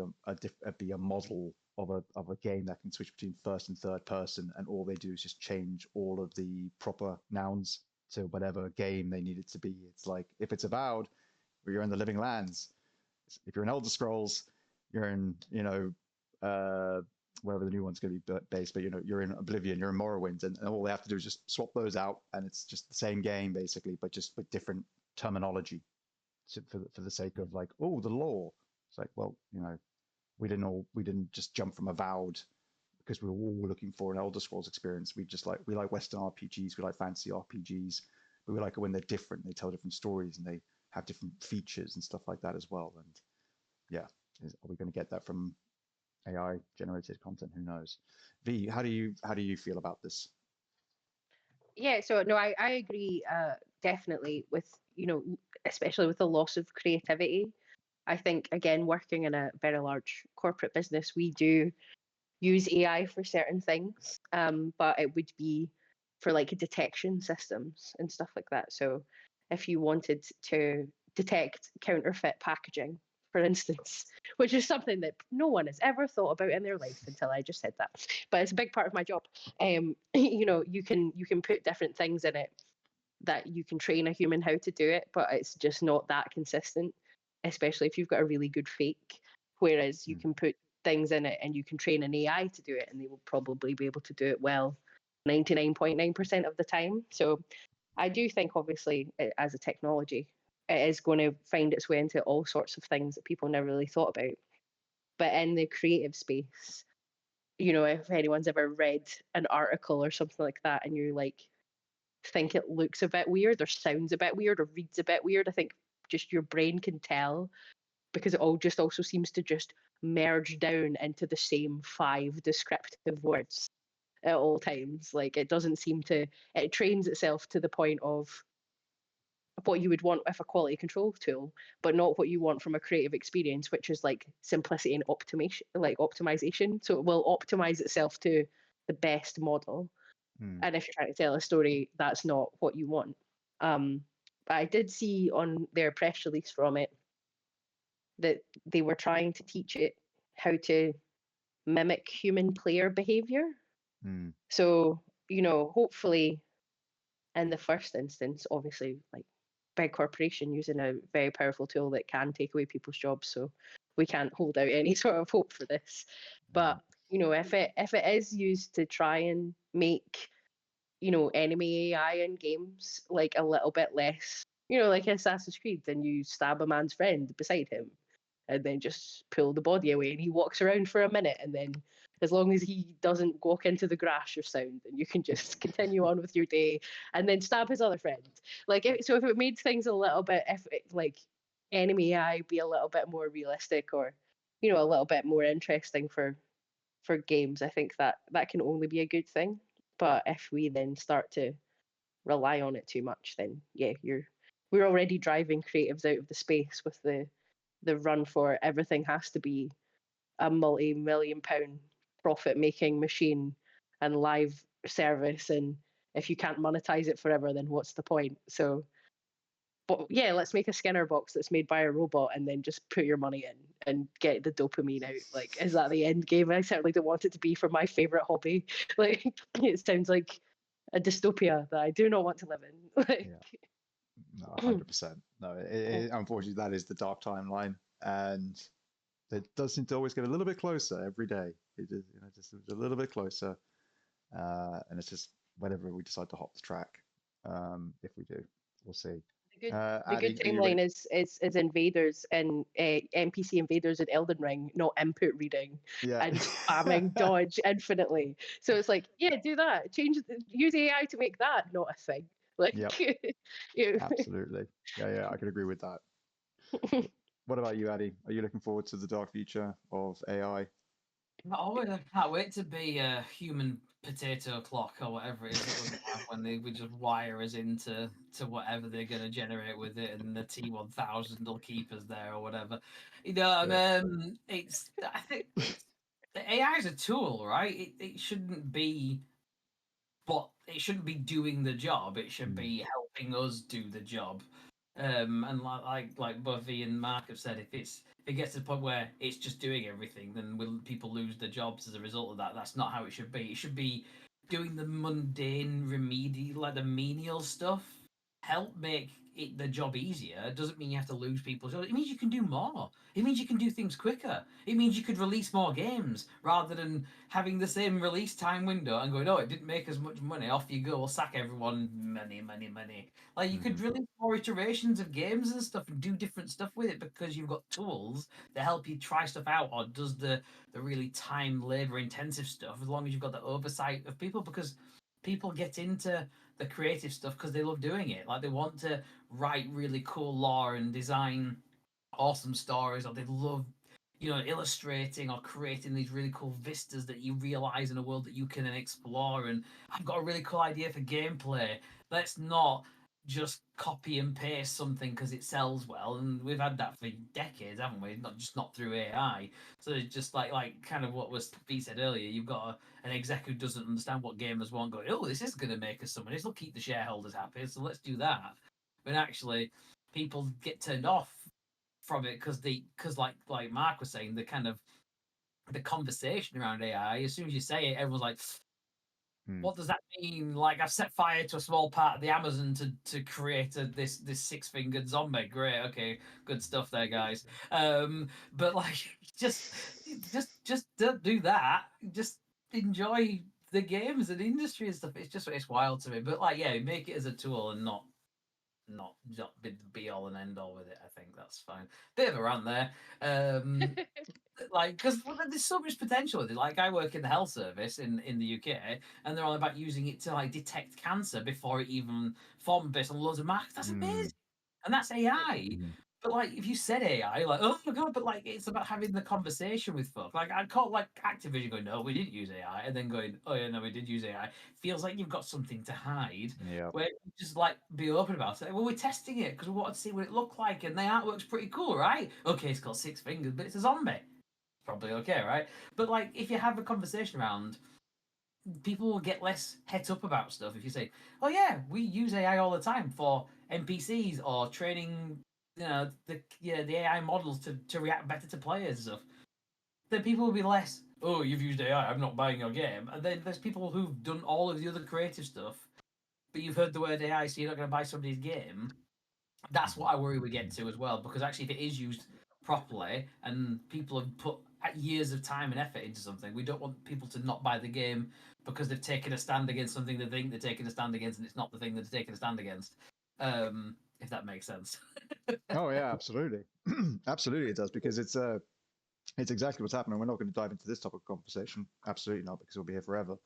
a model of a game that can switch between first and third person, and all they do is just change all of the proper nouns to whatever game they need it to be. It's like, if it's Avowed, you're in the Living Lands. If you're in Elder Scrolls, you're in wherever the new one's going to be based, but you're in Oblivion, you're in Morrowind, and all they have to do is just swap those out, and it's just the same game basically, but just with different terminology for the sake of like, oh, the lore. It's like, well, we didn't just jump from Avowed because we were all looking for an Elder Scrolls experience. We like Western RPGs, we like fantasy RPGs, but we like it when they're different. They tell different stories and they have different features and stuff like that as well. And yeah, are we going to get that from AI generated content? Who knows? V, how do you feel about this? Yeah, so no, I agree definitely with, especially with the loss of creativity. I think, again, working in a very large corporate business, we do use AI for certain things, but it would be for like detection systems and stuff like that. So if you wanted to detect counterfeit packaging, for instance, which is something that no one has ever thought about in their life until I just said that, but it's a big part of my job. You can put different things in it that you can train a human how to do it, but it's just not that consistent, especially if you've got a really good fake. Whereas you can put things in it and you can train an AI to do it, and they will probably be able to do it well 99.9% of the time. So I do think, obviously, as a technology, it is going to find its way into all sorts of things that people never really thought about. But in the creative space, if anyone's ever read an article or something like that, and you're like, think it looks a bit weird or sounds a bit weird or reads a bit weird, I think just your brain can tell, because it all just also seems to just merge down into the same 5 descriptive words at all times. Like, it doesn't seem to, it trains itself to the point of what you would want with a quality control tool, but not what you want from a creative experience, which is like simplicity and optimization. So it will optimize itself to the best model. And if you're trying to tell a story, that's not what you want. But I did see on their press release from it that they were trying to teach it how to mimic human player behavior. So, hopefully in the first instance, obviously, like, big corporation using a very powerful tool that can take away people's jobs. So we can't hold out any sort of hope for this. But, if it is used to try and make enemy AI in games like a little bit less, like Assassin's Creed, then you stab a man's friend beside him and then just pull the body away and he walks around for a minute, and then as long as he doesn't walk into the grass or sound, then you can just continue on with your day and then stab his other friend. Like, so if it made things a little bit, like enemy AI be a little bit more realistic, or a little bit more interesting for games, I think that can only be a good thing. But if we then start to rely on it too much, then yeah, we're already driving creatives out of the space with the run for everything has to be a multi-million-pound profit-making machine and live service, and if you can't monetize it forever, then what's the point? So, but yeah, let's make a Skinner box that's made by a robot and then just put your money in and get the dopamine out. Like, is that the end game? I certainly don't want it to be for my favorite hobby. Like, it sounds like a dystopia that I do not want to live in. Like, yeah. No, 100%. No, unfortunately, that is the dark timeline, and it does seem to always get a little bit closer every day. It is, just a little bit closer, and it's just whenever we decide to hop the track. If we do, we'll see. The good timeline is invaders and NPC invaders in Elden Ring, not input reading and spamming dodge infinitely. So it's like, yeah, do that. Use AI to make that not a thing. Like, absolutely. Yeah, I can agree with that. What about you, Addy? Are you looking forward to the dark future of AI? I can't wait to be a human potato clock or whatever it is that we have when we just wire us into whatever they're going to generate with it, and the T1000 will keep us there or whatever. I think the AI is a tool, right? It shouldn't be, but it shouldn't be doing the job. It should be helping us do the job. And like both V and Mark have said, if it gets to the point where it's just doing everything, then will people lose their jobs as a result of that? That's not how it should be. It should be doing the mundane, the menial stuff, help make the job easier doesn't mean you have to lose people's jobs. It means you can do more. It means you can do things quicker. It means you could release more games rather than having the same release time window and going, oh, it didn't make as much money. Off you go. We'll sack everyone. Money. Like you could release more iterations of games and stuff and do different stuff with it because you've got tools that help you try stuff out or does the really time, labor intensive stuff as long as you've got the oversight of people, because people get into the creative stuff because they love doing it. Like they want to write really cool lore and design awesome stories, or they love, illustrating or creating these really cool vistas that you realize in a world that you can explore. And I've got a really cool idea for gameplay. Let's not just copy and paste something because it sells well, and we've had that for decades, haven't we? Not through AI. So it's just like kind of what was Pete said earlier. You've got an exec who doesn't understand what gamers want, going, oh, this is going to make us some money. This will keep the shareholders happy, so let's do that. But actually, people get turned off from it because like Mark was saying, the kind of the conversation around AI. As soon as you say it, everyone's like, what does that mean? Like, I've set fire to a small part of the Amazon to create this six-fingered zombie. Great, okay, good stuff there, guys. But like, just don't do that. Just enjoy the games and industry and stuff. It's wild to me. But like, yeah, make it as a tool and not be all and end all with it. I think that's fine. Bit of a rant there. Like, because there's so much potential with it. Like, I work in the health service in the UK, and they're all about using it to like detect cancer before it even formed based on loads of marks. That's amazing, and that's AI. But like, if you said AI, like, oh my god, but like, it's about having the conversation with folk. Like, I'd call like Activision going, no, we didn't use AI, and then going, oh yeah, no, we did use AI. Feels like you've got something to hide. Yeah. Where you just like be open about it. Well, we're testing it because we want to see what it looked like, and the artwork's pretty cool, right? Okay, it's got 6 fingers, but it's a zombie. Probably okay, right? But like, if you have a conversation around, people will get less het up about stuff. If you say, "Oh yeah, we use AI all the time for NPCs or training, the AI models to react better to players and stuff," then people will be less, "Oh, you've used AI. I'm not buying your game." And then there's people who've done all of the other creative stuff, but you've heard the word AI, so you're not going to buy somebody's game. That's what I worry we get to as well, because actually, if it is used properly and people have put years of time and effort into something, we don't want people to not buy the game because they've taken a stand against something they think they're taking a stand against, and it's not the thing that they're taking a stand against. If that makes sense. Oh yeah, absolutely, absolutely it does, because it's exactly what's happening. We're not going to dive into this topic of conversation, absolutely not, because we'll be here forever.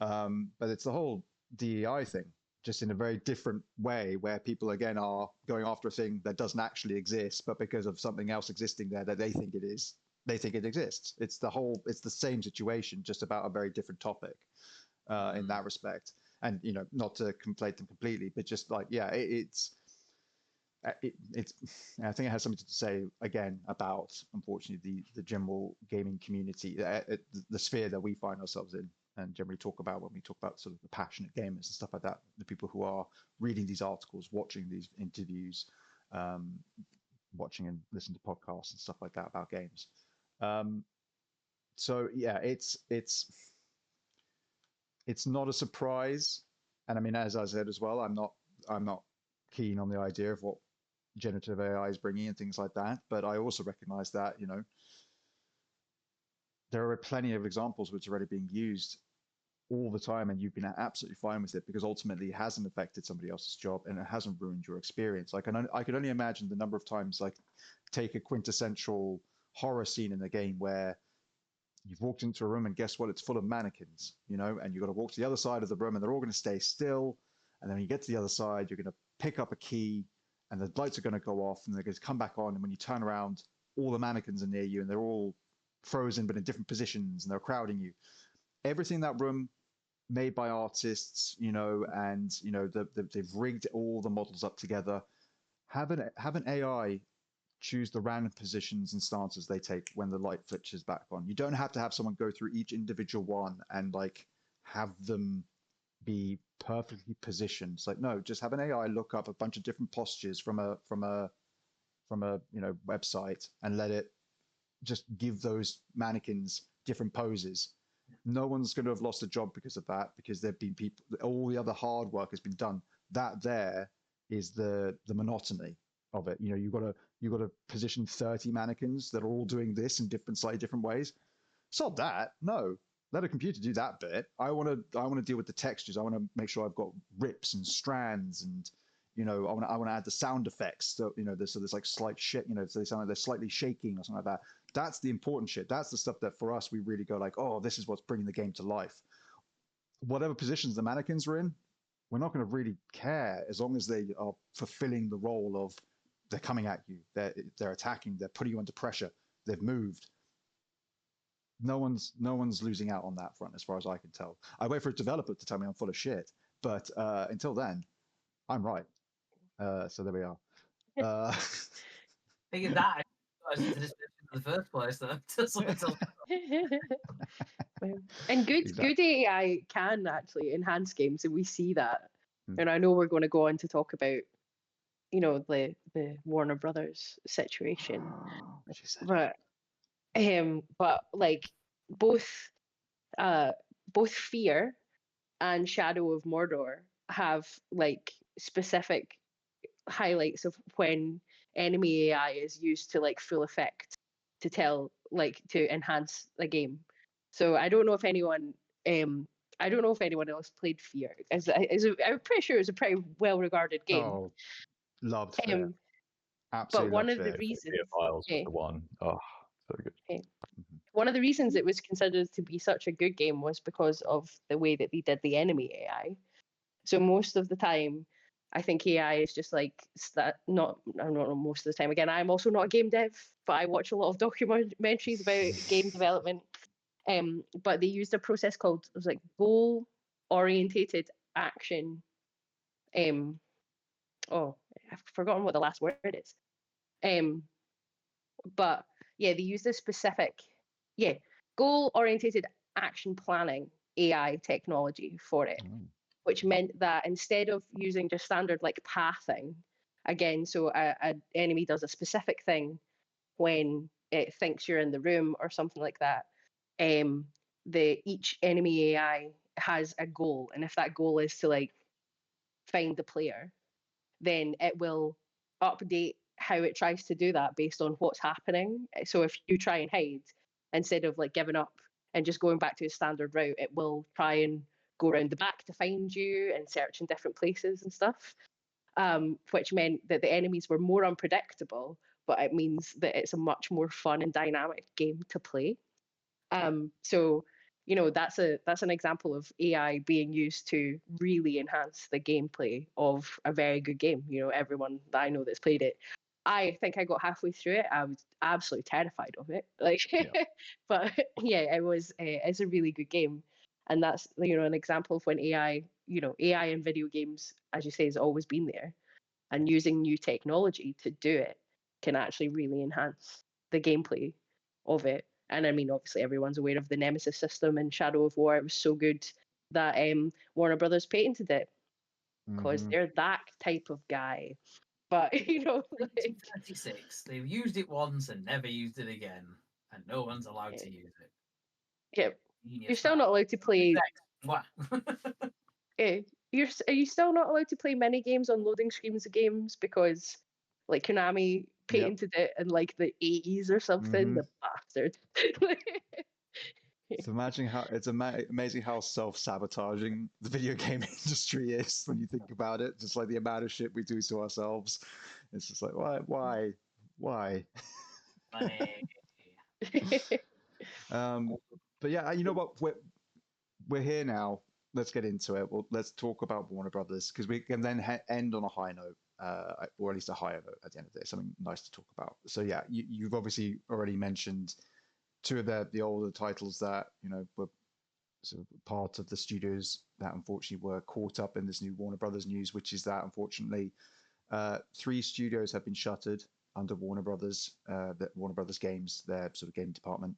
But it's the whole DEI thing, just in a very different way, where people again are going after a thing that doesn't actually exist, but because of something else existing there that they think it is, they think it exists. It's the same situation, just about a very different topic in that respect. And not to conflate them completely, but just like, yeah, it's I think it has something to say again about, unfortunately, the general gaming community, the sphere that we find ourselves in, and generally talk about when we talk about sort of the passionate gamers and stuff like that, the people who are reading these articles, watching these interviews, watching and listening to podcasts and stuff like that about games. So yeah, it's not a surprise, and I mean, as I said as well, I'm not keen on the idea of what generative AI is bringing and things like that. But I also recognize that, there are plenty of examples which are already being used all the time, and you've been absolutely fine with it because ultimately it hasn't affected somebody else's job and it hasn't ruined your experience. I can only imagine the number of times, like, take a quintessential horror scene in a game where you've walked into a room and guess what? It's full of mannequins, and you've got to walk to the other side of the room and they're all going to stay still. And then when you get to the other side, you're going to pick up a key and the lights are going to go off and they're going to come back on. And when you turn around, all the mannequins are near you and they're all frozen, but in different positions, and they're crowding you. Everything in that room made by artists, and, they've rigged all the models up together. Have an AI choose the random positions and stances they take when the light flickers back on. You don't have to have someone go through each individual one and like have them be perfectly positioned. It's like, no, just have an AI look up a bunch of different postures from a website and let it just give those mannequins different poses. No one's going to have lost a job because of that, because there've been people, all the other hard work has been done. That there is the monotony of it. You know, you've got to position 30 mannequins that are all doing this in slightly different ways. Solve that. No, let a computer do that bit. I want to deal with the textures. I want to make sure I've got rips and strands, and you know, I want to add the sound effects. So you know, there's like slight shit. You know, so they sound like they're slightly shaking or something like that. That's the important shit. That's the stuff that for us we really go like, oh, this is what's bringing the game to life. Whatever positions the mannequins are in, we're not going to really care as long as they are fulfilling the role of they're coming at you, they're attacking, they're putting you under pressure, they've moved. No one's losing out on that front, as far as I can tell. I wait for a developer to tell me I'm full of shit, but until then, I'm right. So there we are. Thinking that I was into this in the first place, though. And good Exactly. good AI can actually enhance games, and we see that. Hmm. And I know we're going to go on to talk about, you know, the Warner Brothers situation, She said but like both Fear and Shadow of Mordor have like specific highlights of when enemy AI is used to like full effect to to enhance the game. So I don't know if anyone else played Fear. I'm pretty sure it's a pretty well regarded game. Oh, loved Fear. Um, Absolutely but one loved of the Fear. reasons, Fear Files was the one. Oh, so good. one of the reasons it was considered to be such a good game was because of the way that they did the enemy AI. So most of the time, I think AI is just like that. Not most of the time. Again, I'm also not a game dev, but I watch a lot of documentaries about game development. But they used a process called, it was like goal orientated action. Oh, I've forgotten what the last word is. But yeah, they used a specific goal orientated action planning AI technology for it, which meant that instead of using just standard like pathing, again, so an enemy does a specific thing when it thinks you're in the room or something like that. Each enemy AI has a goal, and if that goal is to like find the player, then it will update how it tries to do that based on what's happening. So if you try and hide, instead of like giving up and just going back to a standard route, it will try and go around the back to find you and search in different places and stuff. Which meant that the enemies were more unpredictable, but it means that it's a much more fun and dynamic game to play. So you know, that's an example of AI being used to really enhance the gameplay of a very good game. You know, everyone that I know that's played it, I think I got halfway through it. I was absolutely terrified of it. Like, but yeah, it's a really good game, and that's, you know, an example of when AI, you know, AI in video games, as you say, has always been there, and using new technology to do it can actually really enhance the gameplay of it. And I mean, obviously, everyone's aware of the Nemesis system in Shadow of War. It was so good that Warner Brothers patented it because they're that type of guy. But you know, like, 1936, they've used it once and never used it again, and no one's allowed to use it. Yeah, Genius you're still not allowed to play. What? Are you still not allowed to play mini games on loading screens of games because, like, Konami patented it in like the 80s or something? The bastard. So imagine how it's amazing how self-sabotaging the video game industry is when you think about it. Just like the amount of shit we do to ourselves. It's just like, why? But yeah, you know what? We're here now. Let's get into it. Well, let's talk about Warner Brothers, because we can then end on a high note, or at least a higher note at the end of the day. Something nice to talk about. So yeah, you've obviously already mentioned two of the older titles that, you know, were sort of part of the studios that unfortunately were caught up in this new Warner Brothers news, which is that unfortunately 3 studios have been shuttered under Warner Brothers, that Warner Brothers Games, their sort of game department,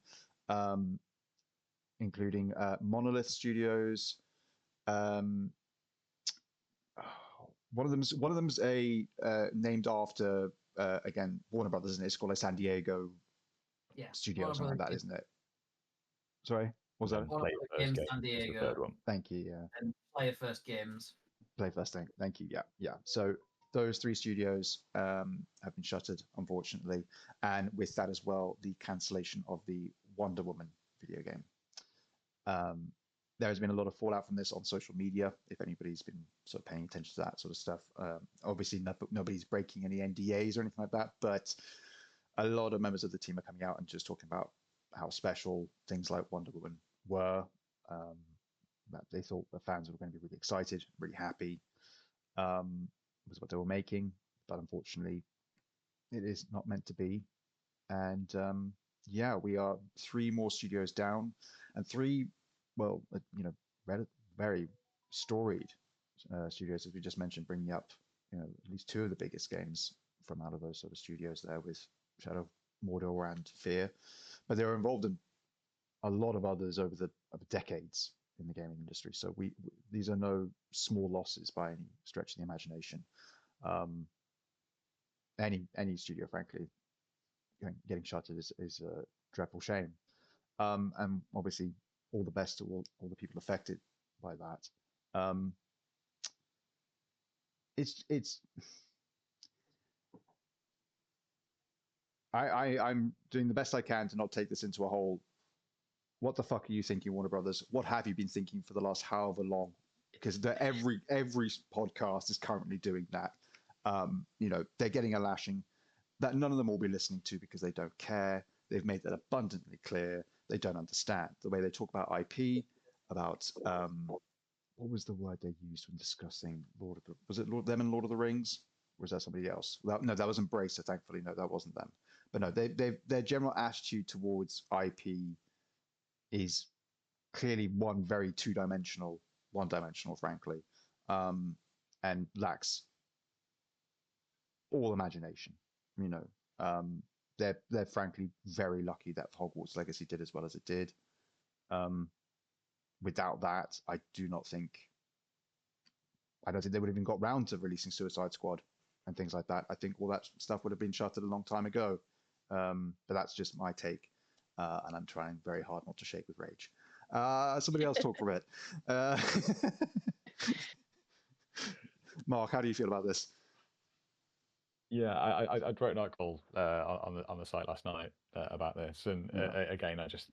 including Monolith Studios. One of them's a named after again Warner Brothers, and it's called a San Diego studio or something like that, isn't it? Sorry, what was that? Warner Brothers Games San Diego. Thank you. Yeah. And Player First Games. Play First. Thank you. Yeah. So those 3 studios have been shuttered, unfortunately, and with that as well, the cancellation of the Wonder Woman video game. There has been a lot of fallout from this on social media, if anybody's been sort of paying attention to that sort of stuff. Obviously, nobody's breaking any NDAs or anything like that, but a lot of members of the team are coming out and just talking about how special things like Wonder Woman were. That they thought the fans were going to be really excited, really happy with what they were making, but unfortunately, it is not meant to be. And yeah, we are 3 more studios down, and 3, well, very storied studios, as we just mentioned, bringing up, at least 2 of the biggest games from out of those sort of studios there, with Shadow of Mordor and Fear, but they were involved in a lot of others over the decades in the gaming industry. So these are no small losses by any stretch of the imagination. Any studio, frankly, getting shuttered is a dreadful shame. And obviously, all the best to all the people affected by that. I'm doing the best I can to not take this into a whole, what the fuck are you thinking, Warner Brothers? What have you been thinking for the last however long? Because every podcast is currently doing that. They're getting a lashing that none of them will be listening to because they don't care. They've made that abundantly clear. They don't understand the way they talk about IP, about what was the word they used when discussing was it them and Lord of the Rings? Or was that somebody else? No, that was Embracer, thankfully. No, that wasn't them. But no, their general attitude towards IP is clearly one-dimensional, frankly, and lacks all imagination. They're frankly very lucky that Hogwarts Legacy did as well as it did. Without that, I don't think they would have even got round to releasing Suicide Squad and things like that. I think all that stuff would have been shuttered a long time ago. But that's just my take, and I'm trying very hard not to shake with rage. Somebody else talk for a bit. Mark, how do you feel about this? Yeah, I wrote an article on the site last night about this, and again, I just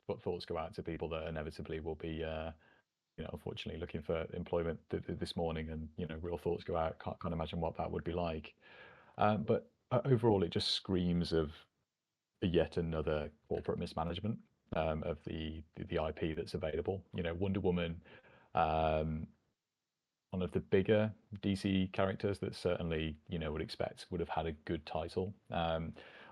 what thoughts go out to people that inevitably will be unfortunately looking for employment this morning, and real thoughts go out. Can't imagine what that would be like. But overall, it just screams of yet another corporate mismanagement of the IP that's available. Wonder Woman, one of the bigger DC characters that certainly would expect would have had a good title.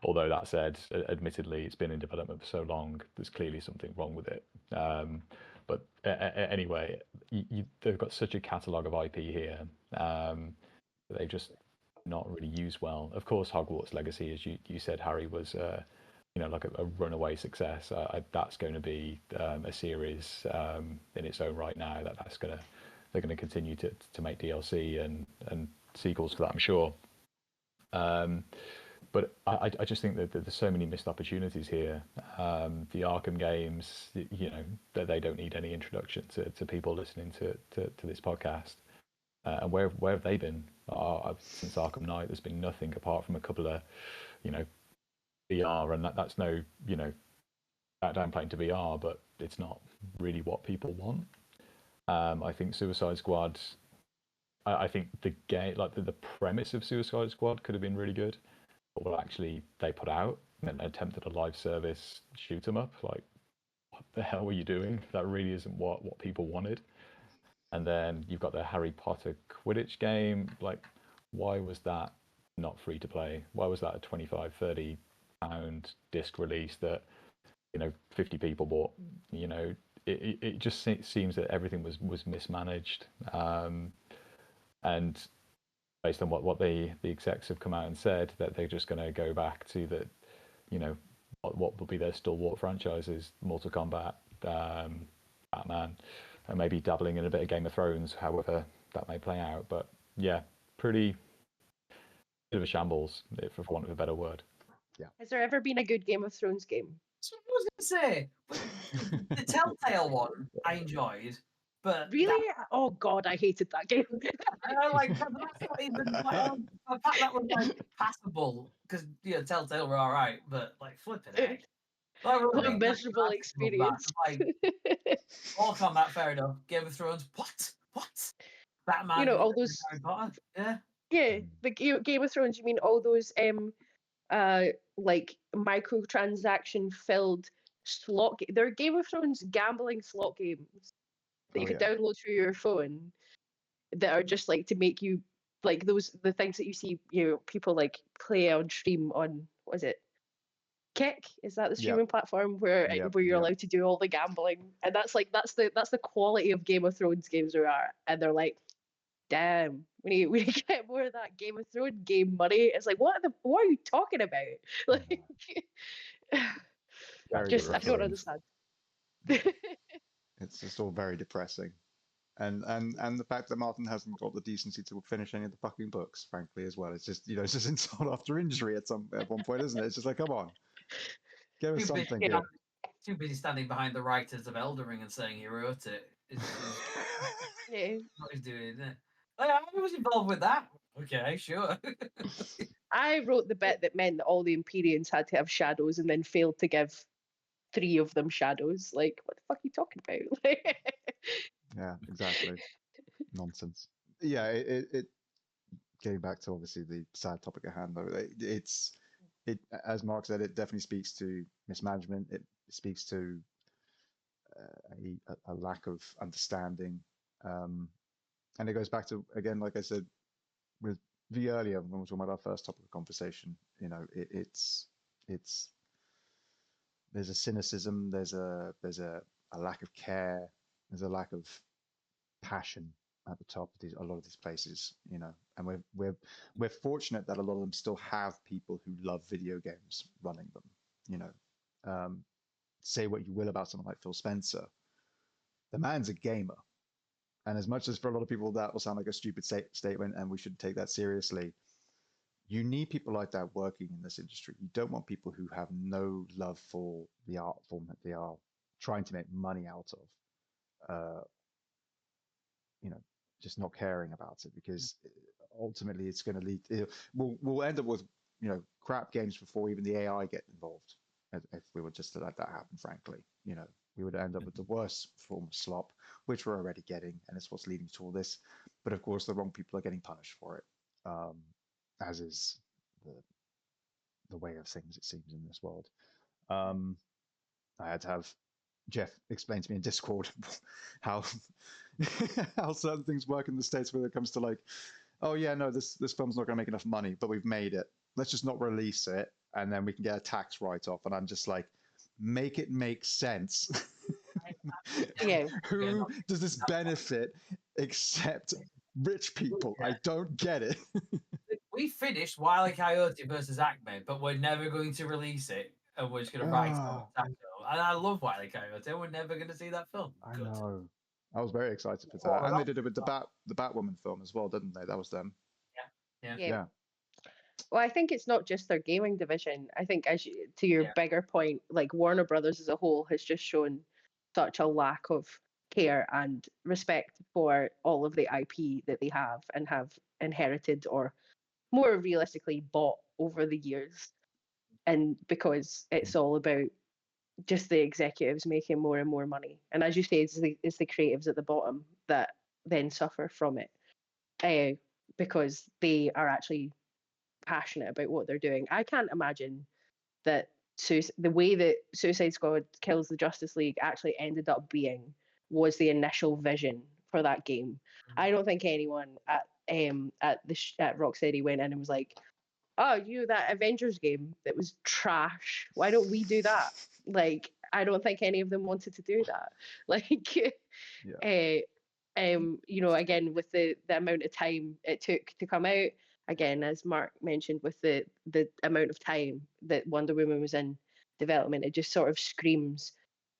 Although that said, admittedly, it's been in development for so long, there's clearly something wrong with it. But anyway, they've got such a catalogue of IP here that they've just not really used well. Of course, Hogwarts Legacy, as you said, Harry, was like a runaway success. That's going to be a series in its own right now. They're going to continue to make DLC and sequels for that, I'm sure. But I just think that there's so many missed opportunities here. The Arkham games, they don't need any introduction to people listening to this podcast. And where have they been? Since Arkham Knight, there's been nothing apart from a couple of, VR, and that's no, downplaying to VR, but it's not really what people want. I think Suicide Squad, I think the game, like the premise of Suicide Squad could have been really good. But what actually they put out and attempted a live service shoot 'em up, like, what the hell were you doing? That really isn't what people wanted. And then you've got the Harry Potter Quidditch game. Like, why was that not free to play? Why was that a 25, 30 pound disc release that 50 people bought? It just seems that everything was mismanaged, and based on what the execs have come out and said, that they're just going to go back to the what will be their stalwart franchises: Mortal Kombat, Batman, and maybe dabbling in a bit of Game of Thrones, however that may play out. But yeah, pretty bit of a shambles, for want of a better word. Yeah. Has there ever been a good Game of Thrones game? So I was going to say, the Telltale one I enjoyed. But Really? Oh God, I hated that game. like that's not even like that was like passable because Telltale were all right, but like flipping heck. Like, What a really, miserable that's experience. like all combat, fair enough. Game of Thrones, what? Batman, All those. Harry Potter, yeah. Yeah, the Game of Thrones. You mean all those like microtransaction filled slot? They're Game of Thrones gambling slot games that you could download through your phone that are just like to make you like the things that you see people like play on stream on, what is it, Kick? Is that the streaming platform where you're allowed to do all the gambling? And that's the quality of Game of Thrones games there are. And they're like, damn, we need to get more of that Game of Thrones game money. It's like, what are you talking about? Like, I don't understand. It's just all very depressing. And the fact that Martin hasn't got the decency to finish any of the fucking books, frankly, as well. It's just it's just insult after injury at one point, isn't it? It's just like, come on, give us something good. Too busy standing behind the writers of Elden Ring and saying he wrote it. Yeah. What he's doing, isn't it? I was involved with that. Okay, sure. I wrote the bit that meant that all the Empyreans had to have shadows and then failed to give 3 of them shadows. Like, what the fuck are you talking about? Yeah, exactly. Nonsense. Yeah, it getting back to obviously the sad topic at hand, though, it as Mark said, it definitely speaks to mismanagement. It speaks to a lack of understanding, and it goes back to, again, like I said with V earlier when we were talking about our first topic of conversation. It's there's a cynicism, there's a lack of care, there's a lack of passion at the top of a lot of these places, and we're fortunate that a lot of them still have people who love video games running them. Say what you will about someone like Phil Spencer, the man's a gamer, and as much as for a lot of people that will sound like a stupid statement and we should take that seriously, you need people like that working in this industry. You don't want people who have no love for the art form that they are trying to make money out of. Just not caring about it, because ultimately it's going to lead. We'll end up with crap games before even the AI get involved. If we were just to let that happen, frankly, we would end up with the worst form of slop, which we're already getting, and it's what's leading to all this. But of course, the wrong people are getting punished for it, as is the way of things, it seems, in this world. I had to have Jeff explained to me in Discord how how certain things work in the States when it comes to like, oh yeah, no, this film's not going to make enough money, but we've made it. Let's just not release it, and then we can get a tax write-off. And I'm just like, make it make sense. Yeah. Who does this benefit except rich people? I don't get it. We finished Wile E. Coyote versus Acme, but we're never going to release it, and we're just going to write it. And I love Wile E. Coyote. We're never going to see that film. I know. I was very excited for that, and they did it with the Batwoman film as well, didn't they? That was them. Yeah. Well, I think it's not just their gaming division. I think, to your bigger point, like Warner Brothers as a whole has just shown such a lack of care and respect for all of the IP that they have and have inherited, or more realistically bought over the years. And because it's all about just the executives making more and more money. And as you say, it's the creatives at the bottom that then suffer from it, because they are actually passionate about what they're doing. I can't imagine that the way that Suicide Squad Kills the Justice League actually ended up being was the initial vision for that game. I don't think anyone at Rocksteady went in and was like, oh, that Avengers game that was trash, why don't we do that? Like, I don't think any of them wanted to do that. Like, again, with the amount of time it took to come out, again, as Mark mentioned, with the amount of time that Wonder Woman was in development, it just sort of screams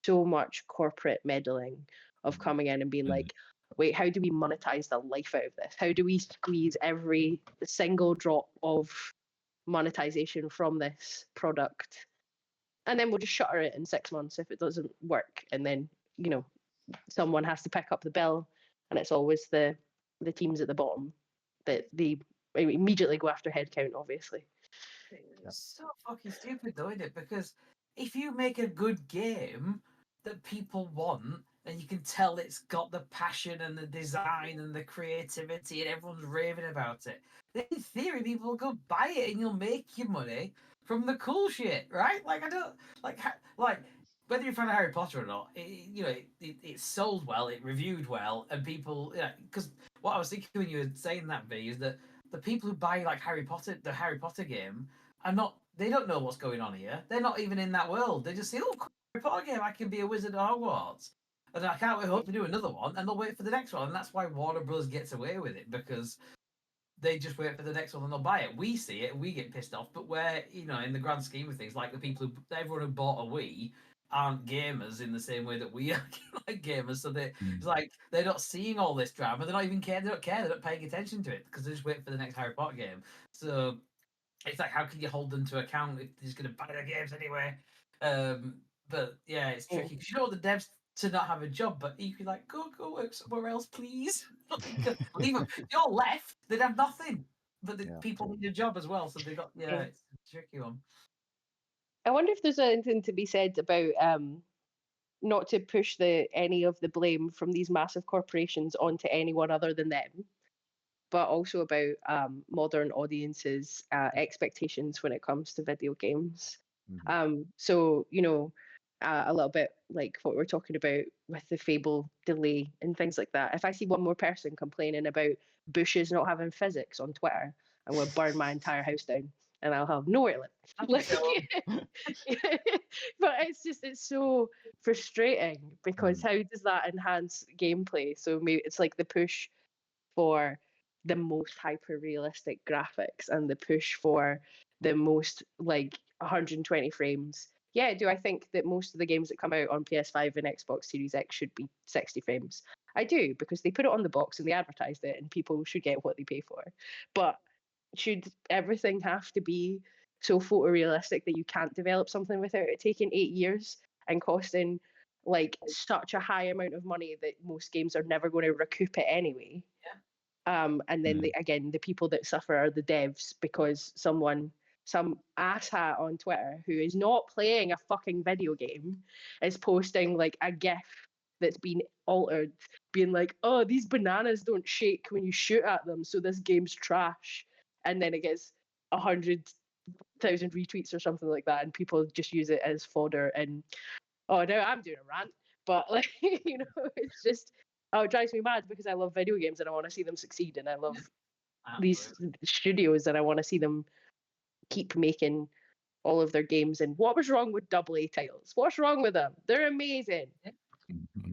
so much corporate meddling of coming in and being like, wait, how do we monetize the life out of this? How do we squeeze every single drop of monetization from this product? And then we'll just shutter it in 6 months if it doesn't work. And then, someone has to pick up the bill, and it's always the teams at the bottom that they immediately go after headcount, obviously. It's so fucking stupid, though, isn't it? Because if you make a good game that people want, and you can tell it's got the passion and the design and the creativity, and everyone's raving about it, then in theory, people will go buy it, and you'll make your money from the cool shit, right? Like I don't like whether you're a fan of Harry Potter or not. It sold well, it reviewed well, and people, because what I was thinking when you were saying that, V, is that the people who buy like the Harry Potter game, they don't know what's going on here. They're not even in that world. They just say, oh, Harry Potter game, I can be a wizard at Hogwarts. And I can't wait hope to do another one, and they'll wait for the next one. And that's why Warner Bros. Gets away with it, because they just wait for the next one and they'll buy it. We see it and we get pissed off, but we're, in the grand scheme of things, like everyone who bought a Wii aren't gamers in the same way that we are like gamers. So it's like they're not seeing all this drama. They're not even care. They don't care. They're not paying attention to it because they just wait for the next Harry Potter game. So it's like, how can you hold them to account if they're just going to buy their games anyway? But yeah, it's tricky because you don't want the devs to not have a job, but you could like go work somewhere else, please. Leave them. If you're left, they'd have nothing. But the people need a job as well, so they got it's a tricky one. I wonder if there's anything to be said about not to push any of the blame from these massive corporations onto anyone other than them, but also about modern audiences' expectations when it comes to video games. So, a little bit like what we're talking about with the Fable delay and things like that. If I see one more person complaining about bushes not having physics on Twitter, I'm going to burn my entire house down and I'll have nowhere to live. But it's so frustrating because how does that enhance gameplay? So maybe it's like the push for the most hyper realistic graphics and the push for the most like 120 frames. Yeah, do I think that most of the games that come out on PS5 and Xbox Series X should be 60 frames? I do, because they put it on the box and they advertised it and people should get what they pay for. But should everything have to be so photorealistic that you can't develop something without it taking 8 years and costing like such a high amount of money that most games are never going to recoup it anyway? And then the people that suffer are the devs, because some asshat on Twitter who is not playing a fucking video game is posting like a GIF that's been altered, being like, oh, these bananas don't shake when you shoot at them, so this game's trash. And then it gets 100,000 retweets or something like that, and people just use it as fodder. And now I'm doing a rant, but like, it's just, it drives me mad because I love video games and I want to see them succeed, and I love these studios and I want to see them keep making all of their games. And what was wrong with AA titles? What's wrong with them? They're amazing.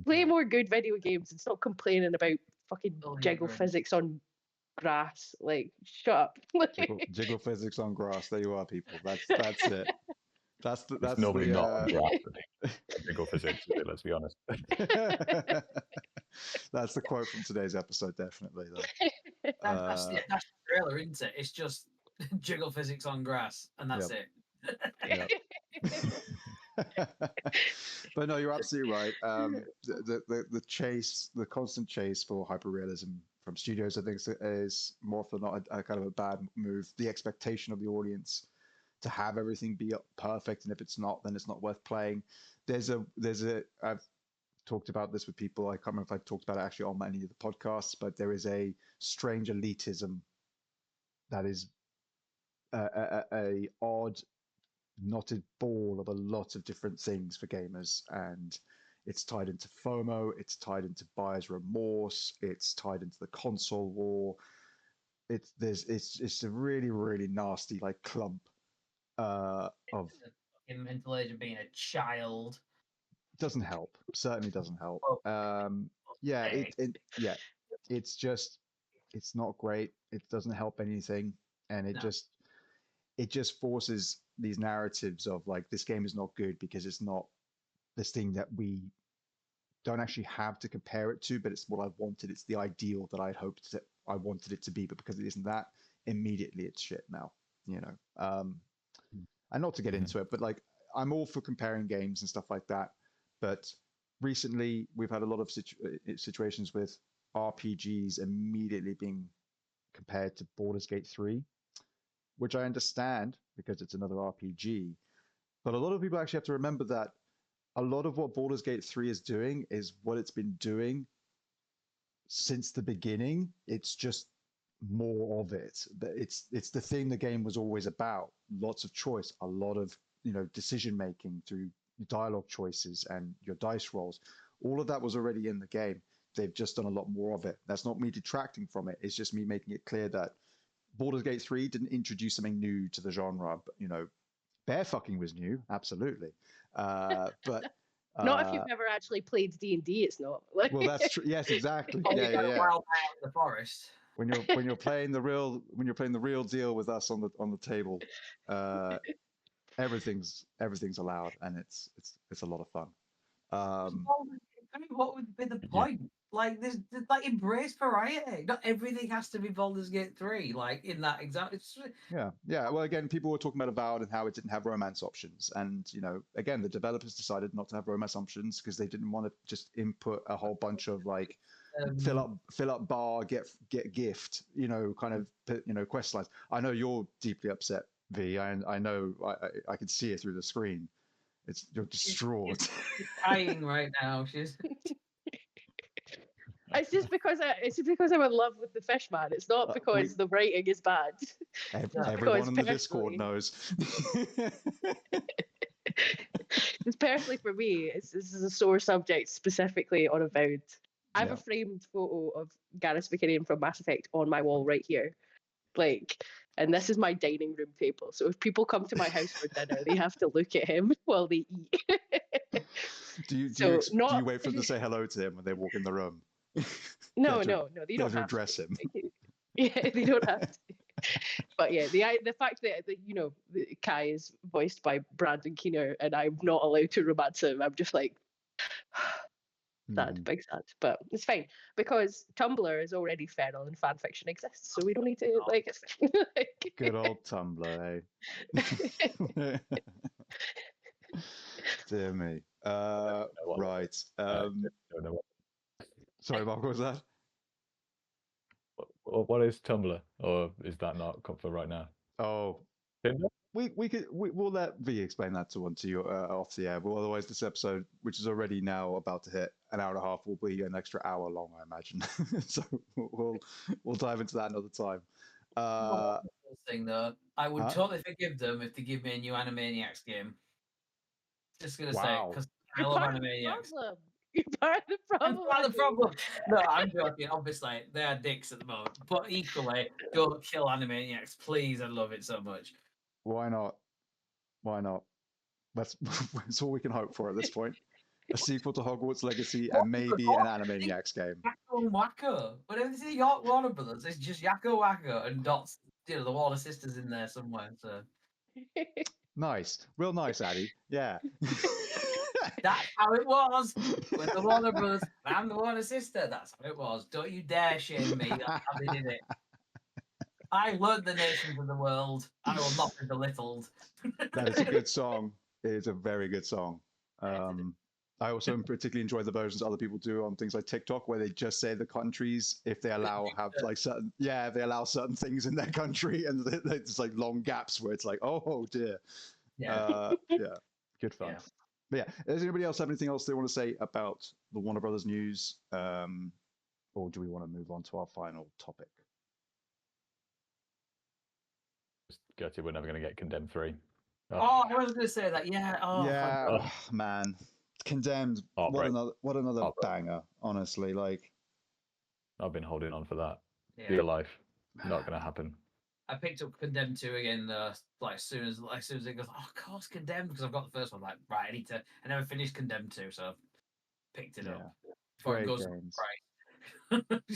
Play more good video games and stop complaining about fucking jiggle physics on grass. Like, shut up. Jiggle physics on grass. There you are, people. That's it. That's normally not jiggle physics, let's be honest. That's the quote from today's episode, definitely. That's the trailer, isn't it? It's just jiggle physics on grass, and that's it. But no, you're absolutely right. The chase, the constant chase for hyperrealism from studios, I think, is more often not a kind of a bad move. The expectation of the audience to have everything be perfect, and if it's not, then it's not worth playing. I've talked about this with people. I can't remember if I talked about it actually on any of the podcasts, but there is a strange elitism that is a odd knotted ball of a lot of different things for gamers, and it's tied into FOMO, it's tied into buyer's remorse, it's tied into the console war. It's a really, really nasty like clump of mental age of being a child. Doesn't help. Certainly doesn't help. It's just, it's not great. It doesn't help anything, and it just forces these narratives of like, this game is not good because it's not this thing that we don't actually have to compare it to, but it's what I wanted. It's the ideal that I'd hoped that I wanted it to be, but because it isn't that, immediately it's shit now, and not to get into it, but like, I'm all for comparing games and stuff like that, but recently we've had a lot of situations with RPGs immediately being compared to Baldur's Gate 3, which I understand because it's another RPG. But a lot of people actually have to remember that a lot of what Baldur's Gate 3 is doing is what it's been doing since the beginning. It's just more of it. It's the thing the game was always about. Lots of choice, a lot of decision making through dialogue choices and your dice rolls. All of that was already in the game. They've just done a lot more of it. That's not me detracting from it. It's just me making it clear that Baldur's Gate 3 didn't introduce something new to the genre. But, bear fucking was new, absolutely. But not if you've never actually played D&D, it's not. well, that's true. Yes, exactly. Oh, Yeah. Wild out in the forest. When you're playing the real deal with us on the table, everything's allowed, and it's a lot of fun. I mean, what would be the point? Like, there's like embrace variety. Not everything has to be Baldur's Gate 3. Like in that example, yeah. Well, again, people were talking about Avowed and how it didn't have romance options, and again, the developers decided not to have romance options because they didn't want to just input a whole bunch of like fill up bar, get gift, kind of quest lines. I know you're deeply upset, V. I know I can see it through the screen. You're distraught. She's crying right now. It's just because I'm in love with the fish man. It's not because the writing is bad. Everyone in the Discord knows. It's personally for me. This is a sore subject specifically on Avowed. I have a framed photo of Gareth McKinnon from Mass Effect on my wall right here. And this is my dining room table. So if people come to my house for dinner, they have to look at him while they eat. Do you wait for them to say hello to him when they walk in the room? No, they don't have to address him. Yeah, they don't have to. But yeah, the fact that Kai is voiced by Brandon Keener and I'm not allowed to romance him, I'm just like sad, big sad. But it's fine because Tumblr is already feral and fan fiction exists, so we don't need to it's good old Tumblr, eh? Dear me. Right. Sorry, Mark, what was that? What is Tumblr, or is that not for right now? Oh, Tinder? We'll let V explain that to you off the air. But otherwise, this episode, which is already now about to hit an hour and a half, will be an extra hour long, I imagine. So we'll dive into that another time. Thing though, I would totally forgive them if they give me a new Animaniacs game. Just gonna say because I love Animaniacs. You're part of the problem. I'm part of the problem. No, I'm joking. Obviously, they are dicks at the moment, but equally, don't kill Animaniacs, please. I love it so much. Why not? That's all we can hope for at this point. A sequel to Hogwarts Legacy and maybe an Animaniacs game. Yakko and Wacko. Whenever they say York Warner Brothers, it's just Yakko Wacko and Dot's, the Warner sisters in there somewhere. So nice, real nice, Addy. Yeah. That's how it was with the Warner Brothers. I'm the Warner sister. That's how it was. Don't you dare shame me. That's how they did it. I learned the nations of the world. I will not be belittled. That is a good song. It is a very good song. I also particularly enjoy the versions other people do on things like TikTok, where they just say the countries if they allow they allow certain things in their country, and it's like long gaps where it's like, oh dear. Yeah. Good fun. Yeah. But yeah, does anybody else have anything else they want to say about the Warner Brothers news, or do we want to move on to our final topic? Gutted we're never going to get Condemned 3. Oh, I was going to say that. Yeah. Oh, yeah. Oh, man, Condemned. What another banger. Honestly, like I've been holding on for that. Real life, not going to happen. I picked up Condemned 2 again, like as soon as it goes, oh, of course, Condemned, because I've got the first one. Like, right, I never finished Condemned 2, so I picked it up. Great games.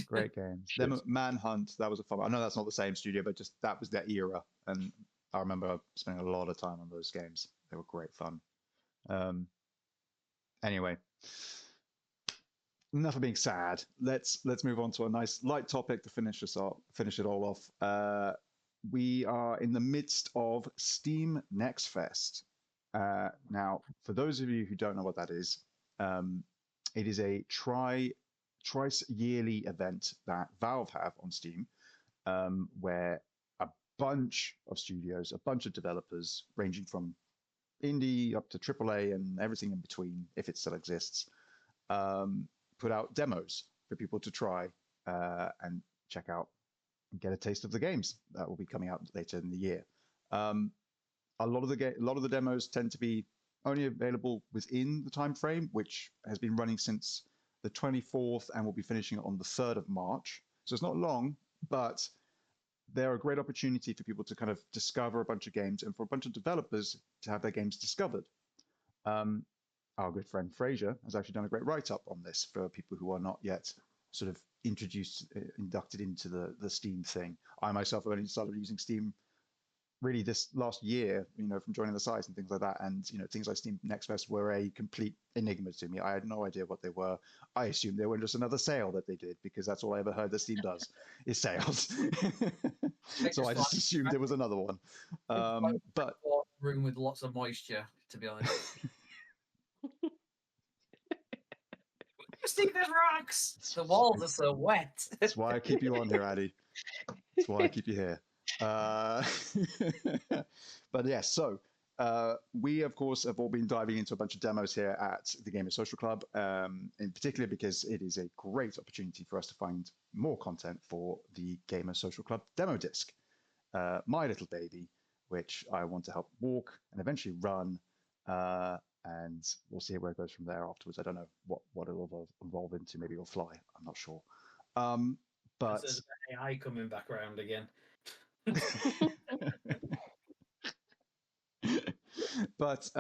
Great games. Then Manhunt, that was a fun one. I know that's not the same studio, but just that was their era, and I remember spending a lot of time on those games. They were great fun. Anyway, enough of being sad. Let's move on to a nice light topic to finish it all off. We are in the midst of Steam Next Fest. Now, for those of you who don't know what that is, It is a twice yearly event that Valve have on Steam, where a bunch of studios, a bunch of developers, ranging from indie up to AAA and everything in between, if it still exists, put out demos for people to try and check out and get a taste of the games that will be coming out later in the year. A lot of the demos tend to be only available within the time frame, which has been running since the 24th and will be finishing on the 3rd of March. So it's not long, but they're a great opportunity for people to kind of discover a bunch of games and for a bunch of developers to have their games discovered. Our good friend Fraser has actually done a great write-up on this for people who are not yet sort of inducted into the Steam thing. I myself have only started using Steam really this last year, from joining the site and things like that. And, things like Steam Next Fest were a complete enigma to me. I had no idea what they were. I assumed they were just another sale that they did, because that's all I ever heard that Steam does is sales. So I just assumed it was another one. But room with lots of moisture, to be honest. See the rocks. The walls are so wet. That's why I keep you on here, Addy. That's why I keep you here. But yes, so we, of course, have all been diving into a bunch of demos here at the Gamer Social Club, in particular because it is a great opportunity for us to find more content for the Gamer Social Club demo disc, my little baby, which I want to help walk and eventually run, and we'll see where it goes from there afterwards. I don't know what it'll evolve into. Maybe it'll fly. I'm not sure. But there's AI coming back around again. But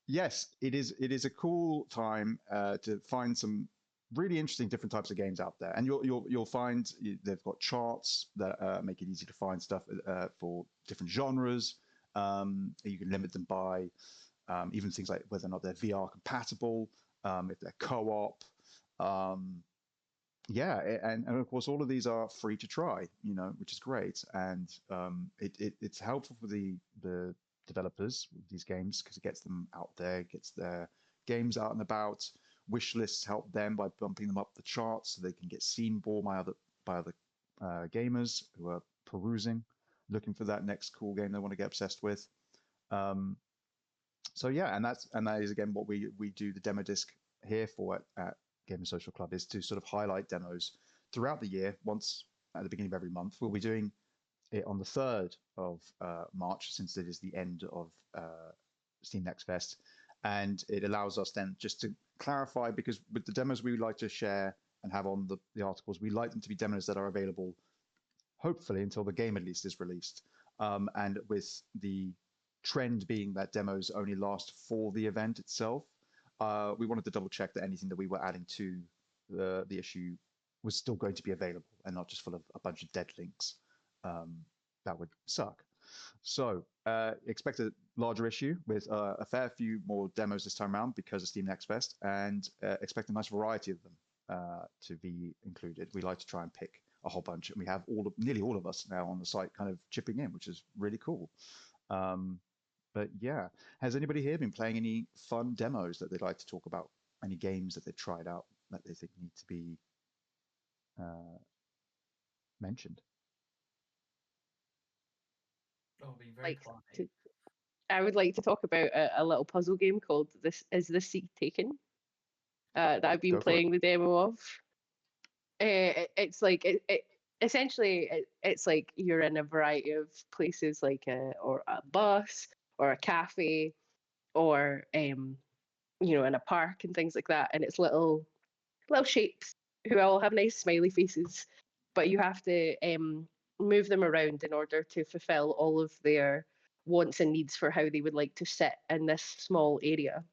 yes, it is a cool time to find some really interesting different types of games out there, and you'll find they've got charts that make it easy to find stuff for different genres. You can limit them by even things like whether or not they're VR compatible, if they're co-op. Yeah, and of course all of these are free to try, which is great, and it's helpful for the developers with these games because it gets them out there, gets their games out and about. Wish lists help them by bumping them up the charts so they can get seen more by other gamers who are perusing, looking for that next cool game they want to get obsessed with. So yeah, and that is again what we do the demo disc here for at Gamer Social Club, is to sort of highlight demos throughout the year. Once at the beginning of every month, we'll be doing it on the 3rd of March, since it is the end of Steam Next Fest, and it allows us then just to clarify, because with the demos we like to share and have on the articles, we like them to be demos that are available hopefully until the game at least is released, and with the trend being that demos only last for the event itself, we wanted to double check that anything that we were adding to the issue was still going to be available and not just full of a bunch of dead links. That would suck. So expect a larger issue with a fair few more demos this time around because of Steam Next Fest, and expect a nice variety of them to be included. We like to try and pick a whole bunch, and we have nearly all of us now on the site kind of chipping in, which is really cool. But yeah, has anybody here been playing any fun demos that they'd like to talk about? Any games that they've tried out that they think need to be mentioned? Oh, being very quiet. I would like to talk about a little puzzle game called Is This Seat Taken? That I've been playing the demo of. It's like essentially it's like you're in a variety of places, like or a bus or a cafe or in a park and things like that, and it's little shapes who all have nice smiley faces, but you have to move them around in order to fulfill all of their wants and needs for how they would like to sit in this small area.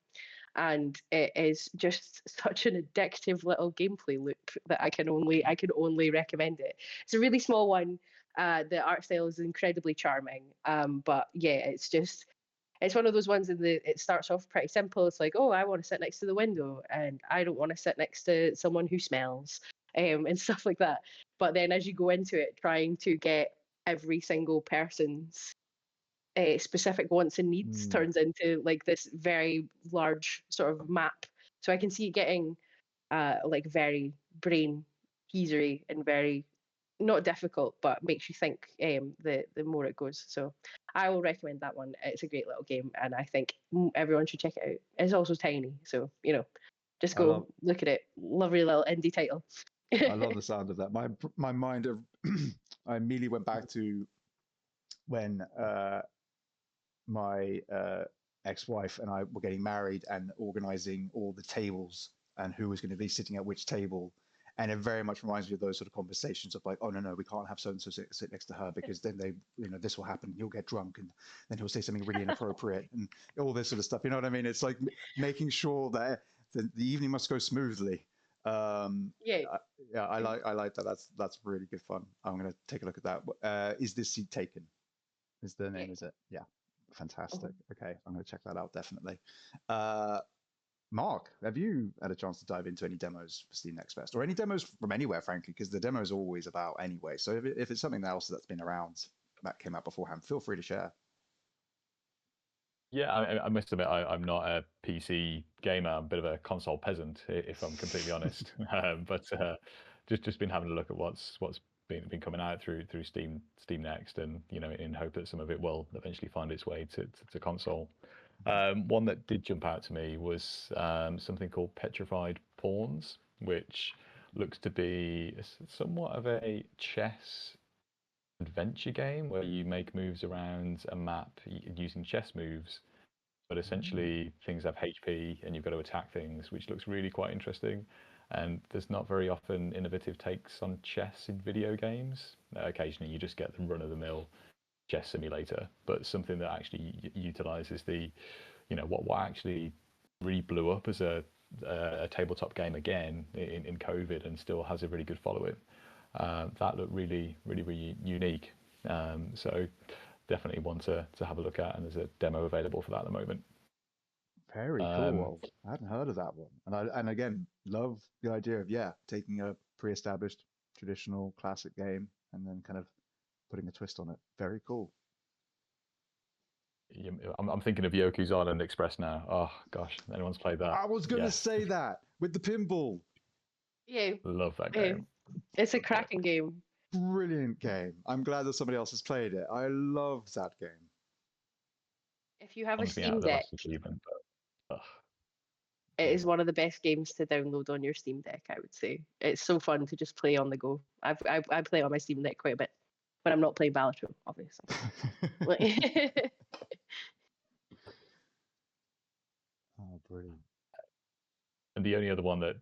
And it is just such an addictive little gameplay loop that I can only recommend it. It's a really small one. The art style is incredibly charming, but yeah, it's one of those ones it starts off pretty simple. It's like, oh, I want to sit next to the window, and I don't want to sit next to someone who smells, and stuff like that. But then as you go into it, trying to get every single person's specific wants and needs turns into like this very large sort of map. So I can see it getting like very brain teasery and very not difficult, but makes you think the more it goes. So I will recommend that one. It's a great little game, and I think everyone should check it out. It's also tiny, so just go look at it. Lovely little indie title. I love the sound of that. My mind, I immediately went back to when my ex-wife and I were getting married and organizing all the tables and who was going to be sitting at which table. And it very much reminds me of those sort of conversations of like, oh no, we can't have so and so sit next to her because then they, this will happen. You'll get drunk, and then he'll say something really inappropriate and all this sort of stuff. You know what I mean? It's like making sure that the evening must go smoothly. Yeah, I like that. That's really good fun. I'm gonna take a look at that. Is this seat taken? Is the name? Is it? Yeah, fantastic. Okay, I'm gonna check that out definitely. Mark, have you had a chance to dive into any demos for Steam Next Fest, or any demos from anywhere, frankly, because the demos are always about anyway. So if it's something else that's been around that came out beforehand, feel free to share. Yeah, I must admit, I'm not a PC gamer. I'm a bit of a console peasant, if I'm completely honest. But just been having a look at what's been coming out through Steam Next, and in hope that some of it will eventually find its way to console. One that did jump out to me was something called Petrified Pawns, which looks to be somewhat of a chess adventure game where you make moves around a map using chess moves, but essentially things have HP and you've got to attack things, which looks really quite interesting. And there's not very often innovative takes on chess in video games. Occasionally you just get the run-of-the-mill chess simulator, but something that actually utilizes the, what actually really blew up as a tabletop game again in COVID and still has a really good following. That looked really unique. So definitely one to have a look at, and there's a demo available for that at the moment. Very cool. I hadn't heard of that one, and again, love the idea of taking a pre-established traditional classic game and then kind of putting a twist on it. Very cool. I'm thinking of Yoku's Island Express now. Oh gosh, anyone's played that? I was going to say that with the pinball. Yeah, love that game. It's a cracking game. Brilliant game. I'm glad that somebody else has played it. I love that game. If you have a Steam Deck, it is one of the best games to download on your Steam Deck, I would say. It's so fun to just play on the go. I play on my Steam Deck quite a bit, but I'm not playing Balatro, obviously. Oh, brilliant. And the only other one that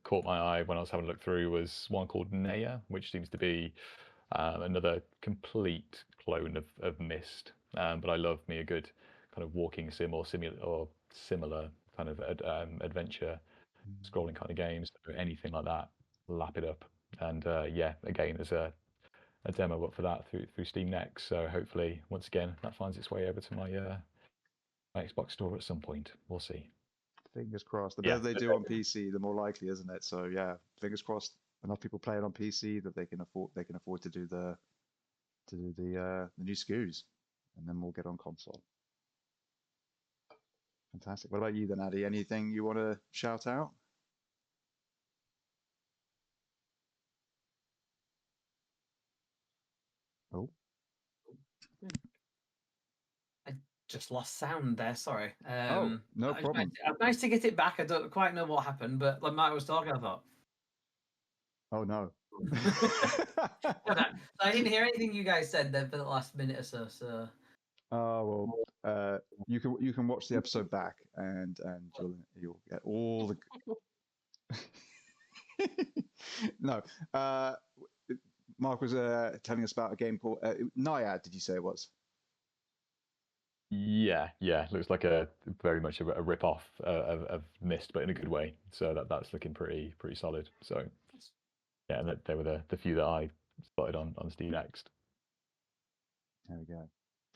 caught my eye when I was having a look through was one called Naya, which seems to be another complete clone of Myst. But I love me a good kind of walking sim or similar kind of adventure scrolling kind of games. So anything like that, lap it up. And again, there's a demo up for that through Steam Next. So hopefully, once again, that finds its way over to my Xbox store at some point. We'll see. Fingers crossed. The better they do on PC, the more likely, isn't it? So yeah, fingers crossed. Enough people play it on PC that they can afford to do the new SKUs, and then we'll get on console. Fantastic. What about you then, Addy? Anything you want to shout out? Oh. I just lost sound there. Sorry. No problem. I've managed to get it back. I don't quite know what happened, but like Mark was talking, I thought. Oh no. I didn't hear anything you guys said there for the last minute or so. So. Oh well, you can watch the episode back, and you'll get all the. No, Mark was telling us about a game called Naiad. Did you say it was? Yeah. Looks like a very much a rip off of Myst, but in a good way. So that's looking pretty solid. So yeah, they were the few that I spotted on Steam Next. There we go.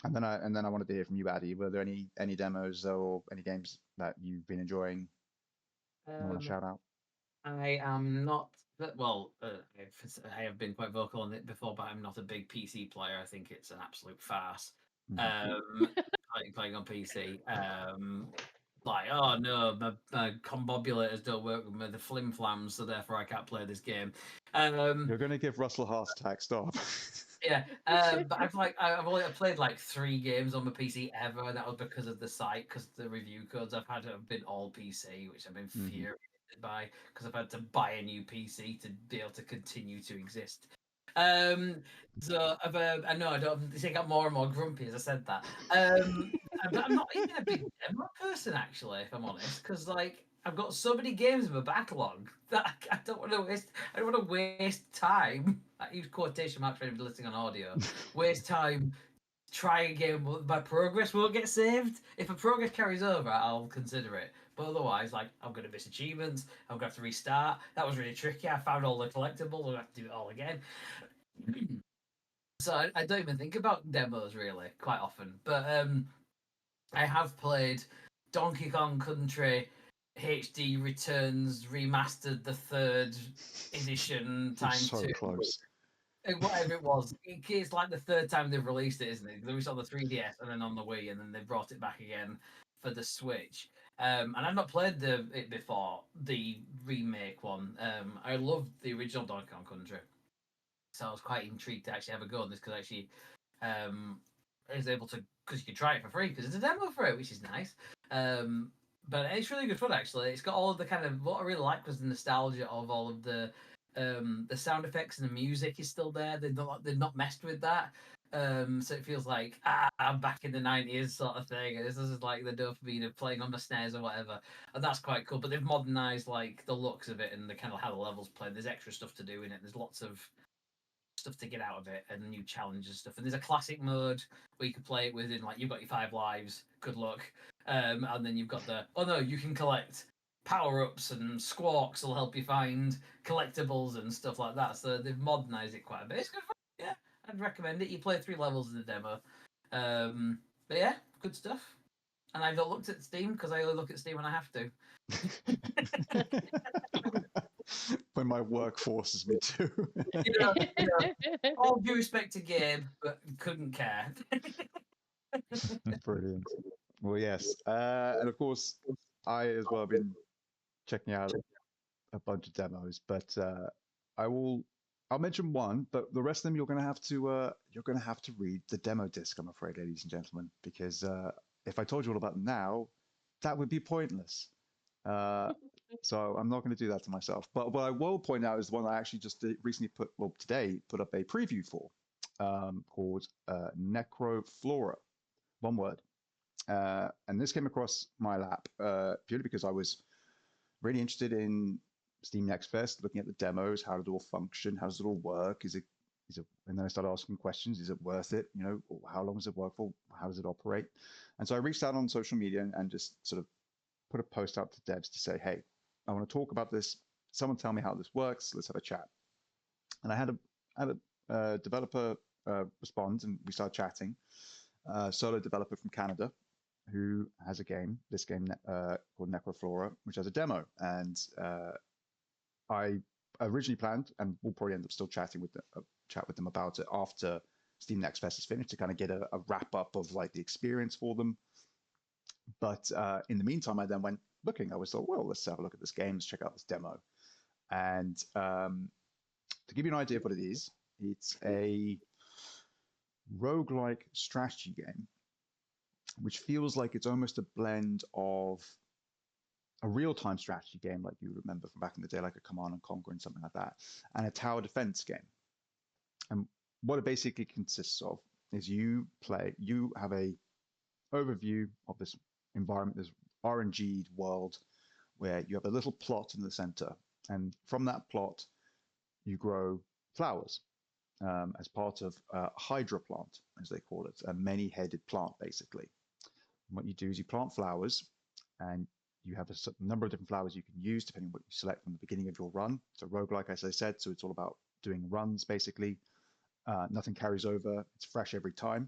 And then I wanted to hear from you, Addy. Were there any demos or any games that you've been enjoying? You want to shout out? I am not. Well, I have been quite vocal on it before, but I'm not a big PC player. I think it's an absolute farce. Playing on PC. like, oh no, my combobulators don't work with the flim flams, so therefore I can't play this game. You're going to give Russell Hashtag stop. Yeah, but I've only played like 3 games on my PC ever, and that was because of the site, because the review codes I've had have been all PC, which I've been infuriated by, because I've had to buy a new PC to be able to continue to exist. So I know I don't. I got more and more grumpy as I said that. But I'm not even a big demo person, actually, if I'm honest, because like I've got so many games in my backlog that I don't want to waste. I don't want to waste time. I use quotation marks for anybody listening on audio. Waste time trying a game. My progress won't get saved. If a progress carries over, I'll consider it. But otherwise, like I'm gonna miss achievements. I'm gonna have to restart. That was really tricky. I found all the collectibles. I'll have to do it all again. So I don't even think about demos really quite often. But I have played Donkey Kong Country HD Returns Remastered, the 3rd edition times so 2. close. Whatever it was. It's like the 3rd time they've released it, isn't it? They released it on the 3DS and then on the Wii, and then they brought it back again for the Switch. And I've not played it before, the remake one. I loved the original Donkey Kong Country. So I was quite intrigued to actually have a go on this, because actually is able to, because you can try it for free because it's a demo for it, which is nice. But it's really good fun, actually. It's got all of the kind of, what I really liked was the nostalgia of all of the sound effects, and the music is still there. They've not messed with that. So it feels like I'm back in the 90s sort of thing. This is like the dopamine of playing on the snares or whatever, and that's quite cool. But they've modernized like the looks of it and the kind of how the levels play. There's extra stuff to do in it. There's lots of stuff to get out of it and new challenges and stuff. And there's a classic mode where you can play it within, like, you've got your 5 lives, good luck. And then you've got you can collect power-ups, and squawks will help you find collectibles and stuff like that. So they've modernized it quite a bit. It's good fun. Yeah, I'd recommend it. You play 3 levels in the demo. But yeah, good stuff. And I've not looked at Steam because I only look at Steam when I have to. When my work forces me to. All due respect to Gabe, but couldn't care. Brilliant. Well, yes. And of course, I as well have been checking out a bunch of demos, but I'll mention one, but the rest of them you're going to have to read the demo disc, I'm afraid, ladies and gentlemen, because if I told you all about them now, that would be pointless. So I'm not going to do that to myself. But what I will point out is the one I actually just recently today put up a preview for, called Necroflora, one word. And this came across my lap purely because I was really interested in Steam Next Fest, looking at the demos, how does it all function, how does it all work, and then I started asking questions, is it worth it, how long does it work for, how does it operate? And so I reached out on social media and just sort of put a post out to devs to say, hey, I want to talk about this, someone tell me how this works, let's have a chat. And I had a developer respond, and we started chatting, solo developer from Canada, who has this game called Necroflora, which has a demo. And I originally planned, and we'll probably end up still chat with them about it after Steam Next Fest is finished, to kind of get a wrap up of like the experience for them. But in the meantime, I then went looking. I was like, well, let's have a look at this game, let's check out this demo. And to give you an idea of what it is, it's a roguelike strategy game, which feels like it's almost a blend of a real-time strategy game, like you remember from back in the day, like a Command and Conquer and something like that, and a tower defense game. And what it basically consists of is you have a overview of this environment, this RNG'd world, where you have a little plot in the center, and from that plot, you grow flowers as part of a hydra plant, as they call it, a many-headed plant, basically. And what you do is you plant flowers, and you have a certain number of different flowers you can use depending on what you select from the beginning of your run. It's a roguelike, as I said, so it's all about doing runs, basically. Nothing carries over. It's fresh every time.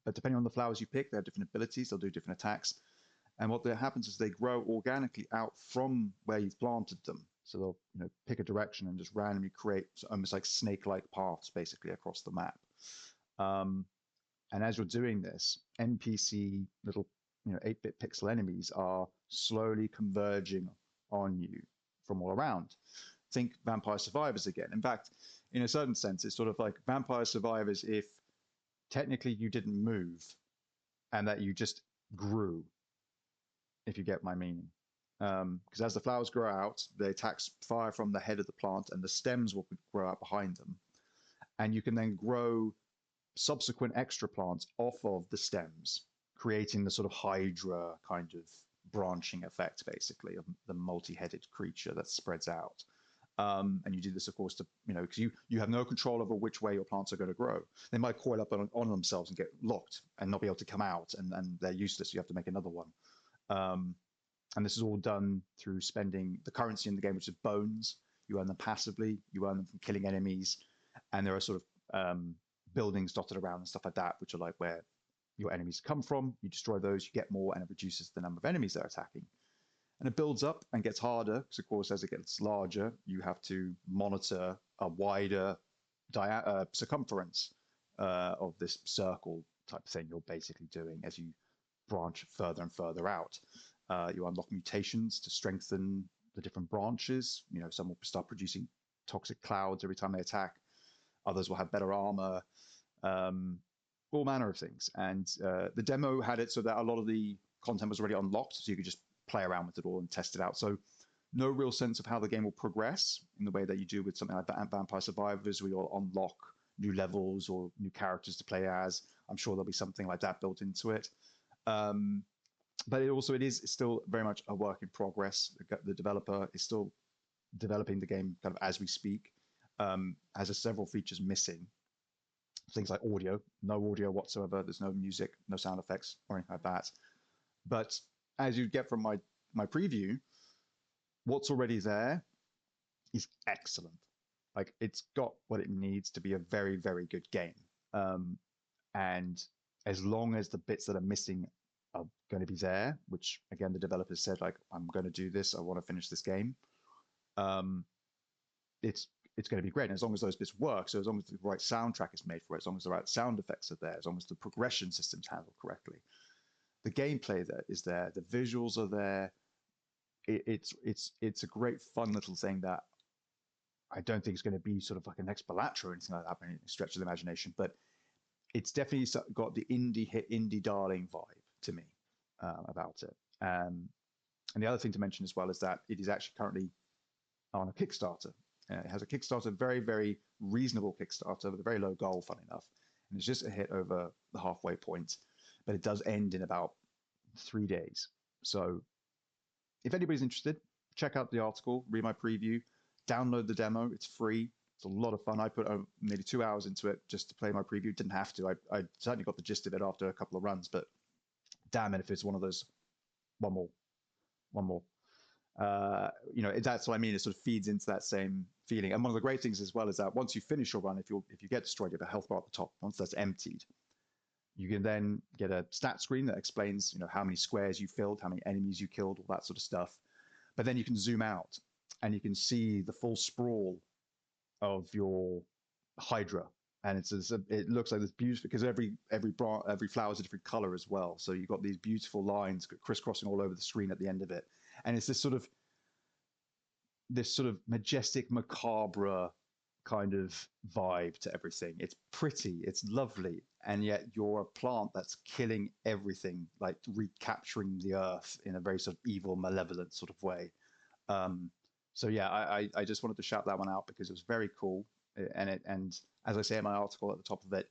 But depending on the flowers you pick, they have different abilities. They'll do different attacks. And what happens is they grow organically out from where you've planted them. So they'll pick a direction and just randomly create almost like snake-like paths, basically, across the map. And as you're doing this, NPC little 8-bit pixel enemies are slowly converging on you from all around. Think Vampire Survivors again. In fact, in a certain sense, it's sort of like Vampire Survivors if technically you didn't move and that you just grew, if you get my meaning. Because as the flowers grow out, the attacks fire from the head of the plant and the stems will grow out behind them. And you can then grow subsequent extra plants off of the stems, creating the sort of Hydra kind of branching effect, basically, of the multi-headed creature that spreads out. And you do this, of course, to, because you have no control over which way your plants are going to grow. They might coil up on themselves and get locked and not be able to come out, and they're useless. You have to make another one. And this is all done through spending the currency in the game, which is bones. You earn them passively. You earn them from killing enemies. And there are sort of buildings dotted around and stuff like that, which are like where your enemies come from. You destroy those, you get more, and it reduces the number of enemies they're attacking. And it builds up and gets harder, because of course, as it gets larger, you have to monitor a wider circumference of this circle type thing you're basically doing as you branch further and further out. You unlock mutations to strengthen the different branches. Some will start producing toxic clouds every time they attack. Others will have better armor, all manner of things. And the demo had it so that a lot of the content was already unlocked, so you could just play around with it all and test it out. So no real sense of how the game will progress in the way that you do with something like Vampire Survivors, where you'll unlock new levels or new characters to play as. I'm sure there'll be something like that built into it. But it is still very much a work in progress. The developer is still developing the game kind of as we speak. Has several features missing. Things like audio, no audio whatsoever. There's no music, no sound effects or anything like that. But as you get from my preview, what's already there is excellent. Like, it's got what it needs to be a very, very good game. And as long as the bits that are missing are going to be there, which again, the developers said, like, I'm going to do this, I want to finish this game. It's going to be great. And as long as those bits work, so as long as the right soundtrack is made for it, as long as the right sound effects are there, as long as the progression system's handled correctly, the gameplay that is there, the visuals are there. It's a great, fun little thing that I don't think it's going to be sort of like a next Balatro or anything like that by any stretch of the imagination, but it's definitely got the indie darling vibe to me about it. And the other thing to mention as well is that it is actually currently on a Kickstarter. It has a Kickstarter, very, very reasonable Kickstarter with a very low goal, funny enough. And it's just a hit over the halfway point, but it does end in about 3 days. So if anybody's interested, check out the article, read my preview, download the demo. It's free. It's a lot of fun. I put nearly 2 hours into it just to play my preview. Didn't have to. I certainly got the gist of it after a couple of runs, but damn it if it's one of those, one more. That's what I mean. It sort of feeds into that same feeling. And one of the great things as well is that once you finish your run, if you get destroyed, you have a health bar at the top. Once that's emptied, you can then get a stat screen that explains, how many squares you filled, how many enemies you killed, all that sort of stuff. But then you can zoom out and you can see the full sprawl of your Hydra. And it looks like this beautiful, because every flower is a different color as well. So you've got these beautiful lines crisscrossing all over the screen at the end of it. And it's this sort of majestic, macabre kind of vibe to everything. It's pretty, it's lovely, and yet you're a plant that's killing everything, like recapturing the earth in a very sort of evil, malevolent sort of way. So yeah, I just wanted to shout that one out because it was very cool. And as I say in my article at the top of it,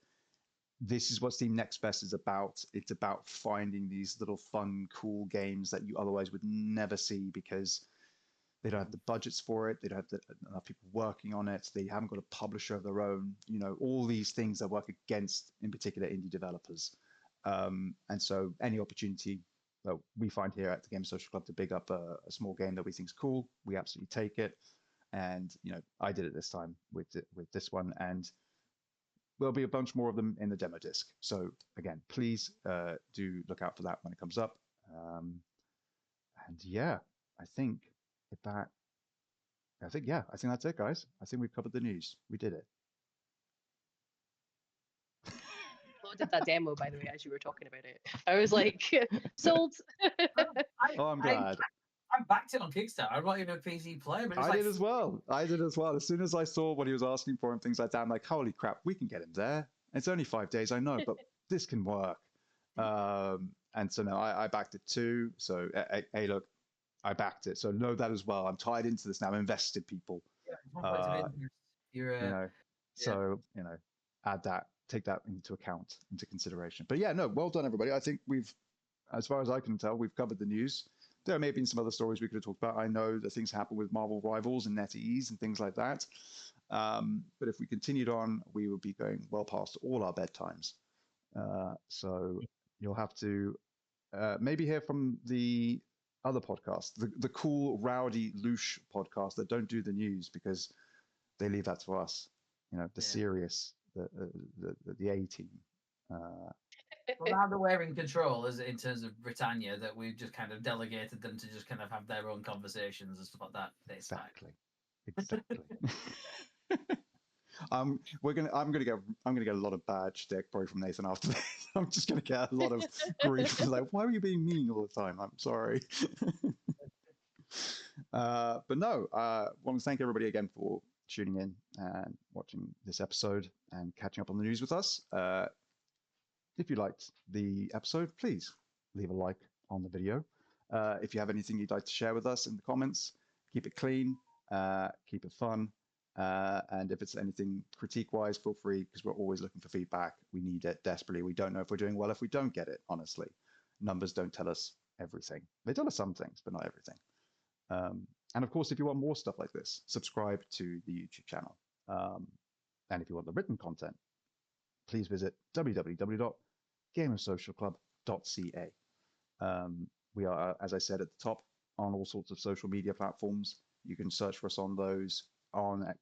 this is what Steam Next Fest is about. It's about finding these little fun, cool games that you otherwise would never see because they don't have the budgets for it. They don't have enough people working on it. They haven't got a publisher of their own. All these things that work against, in particular, indie developers. And so any opportunity that we find here at the Game Social Club to big up a small game that we think is cool, we absolutely take it. And, I did it this time with this one. And there'll be a bunch more of them in the demo disc. So again, please do look out for that when it comes up. And yeah, I think that's it, guys. I think we've covered the news. We did it. downloaded that demo, by the way, as you were talking about it. I was like, sold. I'm glad. I backed it on Kickstarter. I'm not even a PC player, but it's I did as well. As soon as I saw what he was asking for and things like that, I'm like, holy crap, we can get him there. It's only 5 days, I know, but this can work. And so no, I backed it too. So hey, look, I backed it. So know that as well. I'm tied into this now. I'm invested, people. So add that, take that into account, into consideration. But yeah, no, well done, everybody. I think we've, as far as I can tell, we've covered the news. There may have been some other stories we could have talked about. I know that things happen with Marvel Rivals and NetEase and things like that. But if we continued on, we would be going well past all our bedtimes. So you'll have to maybe hear from the other podcast, the cool, rowdy, louche podcast that don't do the news, because they leave that to us. The serious, the A team. Well, now that we're in control, as in terms of Britannia, that we've just kind of delegated them to just kind of have their own conversations and stuff like that. Exactly. I'm gonna get a lot of bad shtick probably from Nathan after this. I'm just gonna get a lot of grief. Like, why are you being mean all the time? I'm sorry. But no, I want to thank everybody again for tuning in and watching this episode and catching up on the news with us. If you liked the episode, please leave a like on the video. If you have anything you'd like to share with us in the comments, keep it clean, keep it fun. And if it's anything critique-wise, feel free, because we're always looking for feedback. We need it desperately. We don't know if we're doing well if we don't get it, honestly. Numbers don't tell us everything. They tell us some things, but not everything. And of course, if you want more stuff like this, subscribe to the YouTube channel. And if you want the written content, please visit www.gamersocialclub.ca. We are, as I said at the top, on all sorts of social media platforms. You can search for us on those. On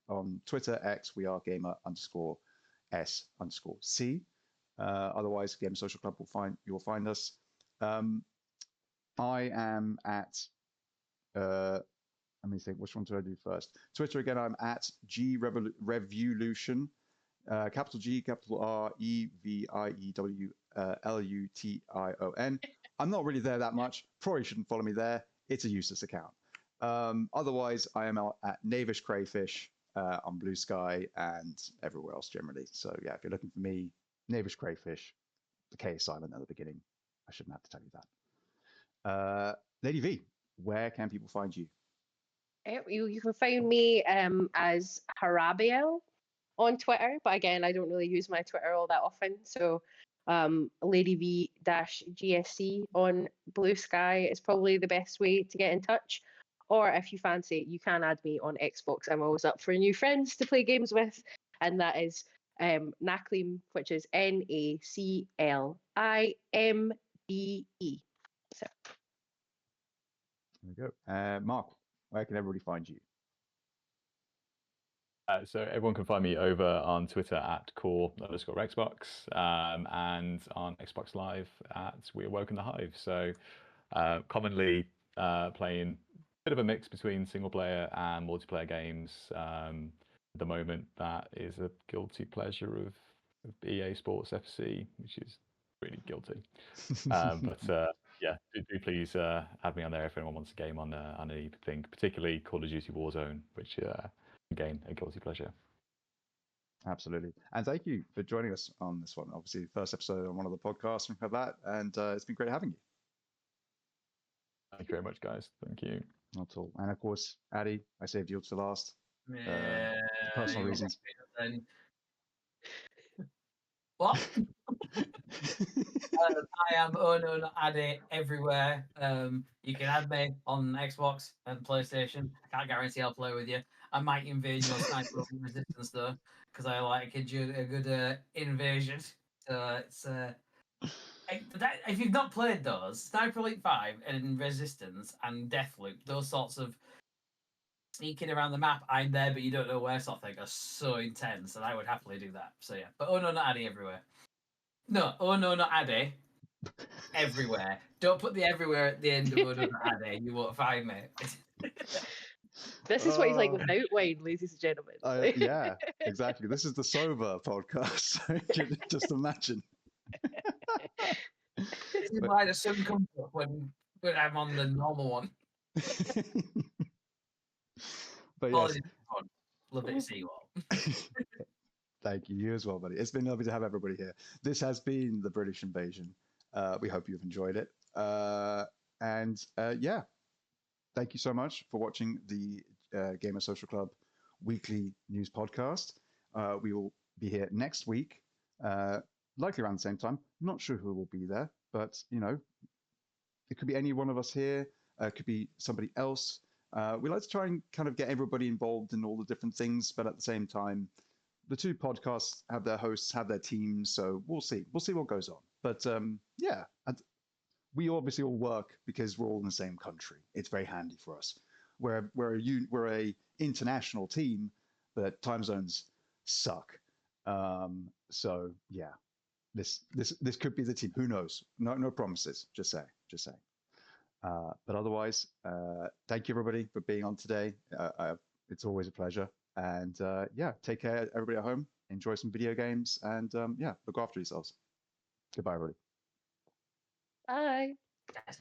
Twitter, X, we are gamer_S_C. Otherwise, Gamer Social Club you'll find us. I am at let me think, which one do I do first? Twitter again, I'm at GRevolution, capital G, capital R, EVIEWLUTION. I'm not really there that much. Probably shouldn't follow me there. It's a useless account. Otherwise, I am out at Knavish Crayfish on Blue Sky and everywhere else generally. So yeah, if you're looking for me, Knavish Crayfish, the K is silent at the beginning. I shouldn't have to tell you that. Lady V, where can people find you? You can find me as Harabiel on Twitter, but again, I don't really use my Twitter all that often. So Lady V-GSC on Blue Sky is probably the best way to get in touch. Or if you fancy it, you can add me on Xbox. I'm always up for new friends to play games with, and that is Naklim, which is NACLIMBE. So. There we go. Mark, where can everybody find you? So everyone can find me over on Twitter at core_Xbox and on Xbox Live at We Awoke in the Hive. So commonly playing a bit of a mix between single player and multiplayer games. At the moment, that is a guilty pleasure of EA Sports FC, which is really guilty. But yeah, do please add me on there if anyone wants a game on anything, particularly Call of Duty Warzone, which again, a guilty pleasure. Absolutely. And thank you for joining us on this one. Obviously, first episode on one of the podcasts and that, and it's been great having you. Thank you very much, guys. Thank you. Not at all. And of course, Addy, I saved you to last. Yeah, for personal reasons. What? I am Not Addy everywhere. You can add me on Xbox and PlayStation. I can't guarantee I'll play with you. I might invade your Sniper Elite Resistance though, because I like a good invasion. So it's if you've not played those, Sniper Elite 5 and Resistance and Deathloop, those sorts of sneaking around the map, I'm there but you don't know where sort of thing, are so intense, and I would happily do that. So yeah, but Not Addy everywhere. No, not Addy. Everywhere. Don't put the everywhere at the end of Not Addy. You won't find me. This is what he's like without wine, ladies and gentlemen. Yeah, exactly. This is the sober podcast. So you can just imagine. you buy the sun comes up when I'm on the normal one. But yes, Apologies, everyone. Love it to see you all. thank you. You as well, buddy. It's been lovely to have everybody here. This has been the British Invasion. We hope you've enjoyed it. Yeah, thank you so much for watching the Gamer Social Club weekly news podcast. We will be here next week, likely around the same time. Not sure who will be there, but you know, it could be any one of us here. It could be somebody else. We like to try and kind of get everybody involved in all the different things, but at the same time, the two podcasts have their hosts, have their teams, so we'll see. We'll see what goes on. But yeah, we obviously all work because we're all in the same country. It's very handy for us. We're a international team, but time zones suck. So yeah, this could be the team. Who knows? No promises. Just saying. But otherwise, thank you everybody for being on today. It's always a pleasure. And yeah, take care, everybody at home. Enjoy some video games, and yeah, look after yourselves. Goodbye, everybody. Bye. Yes.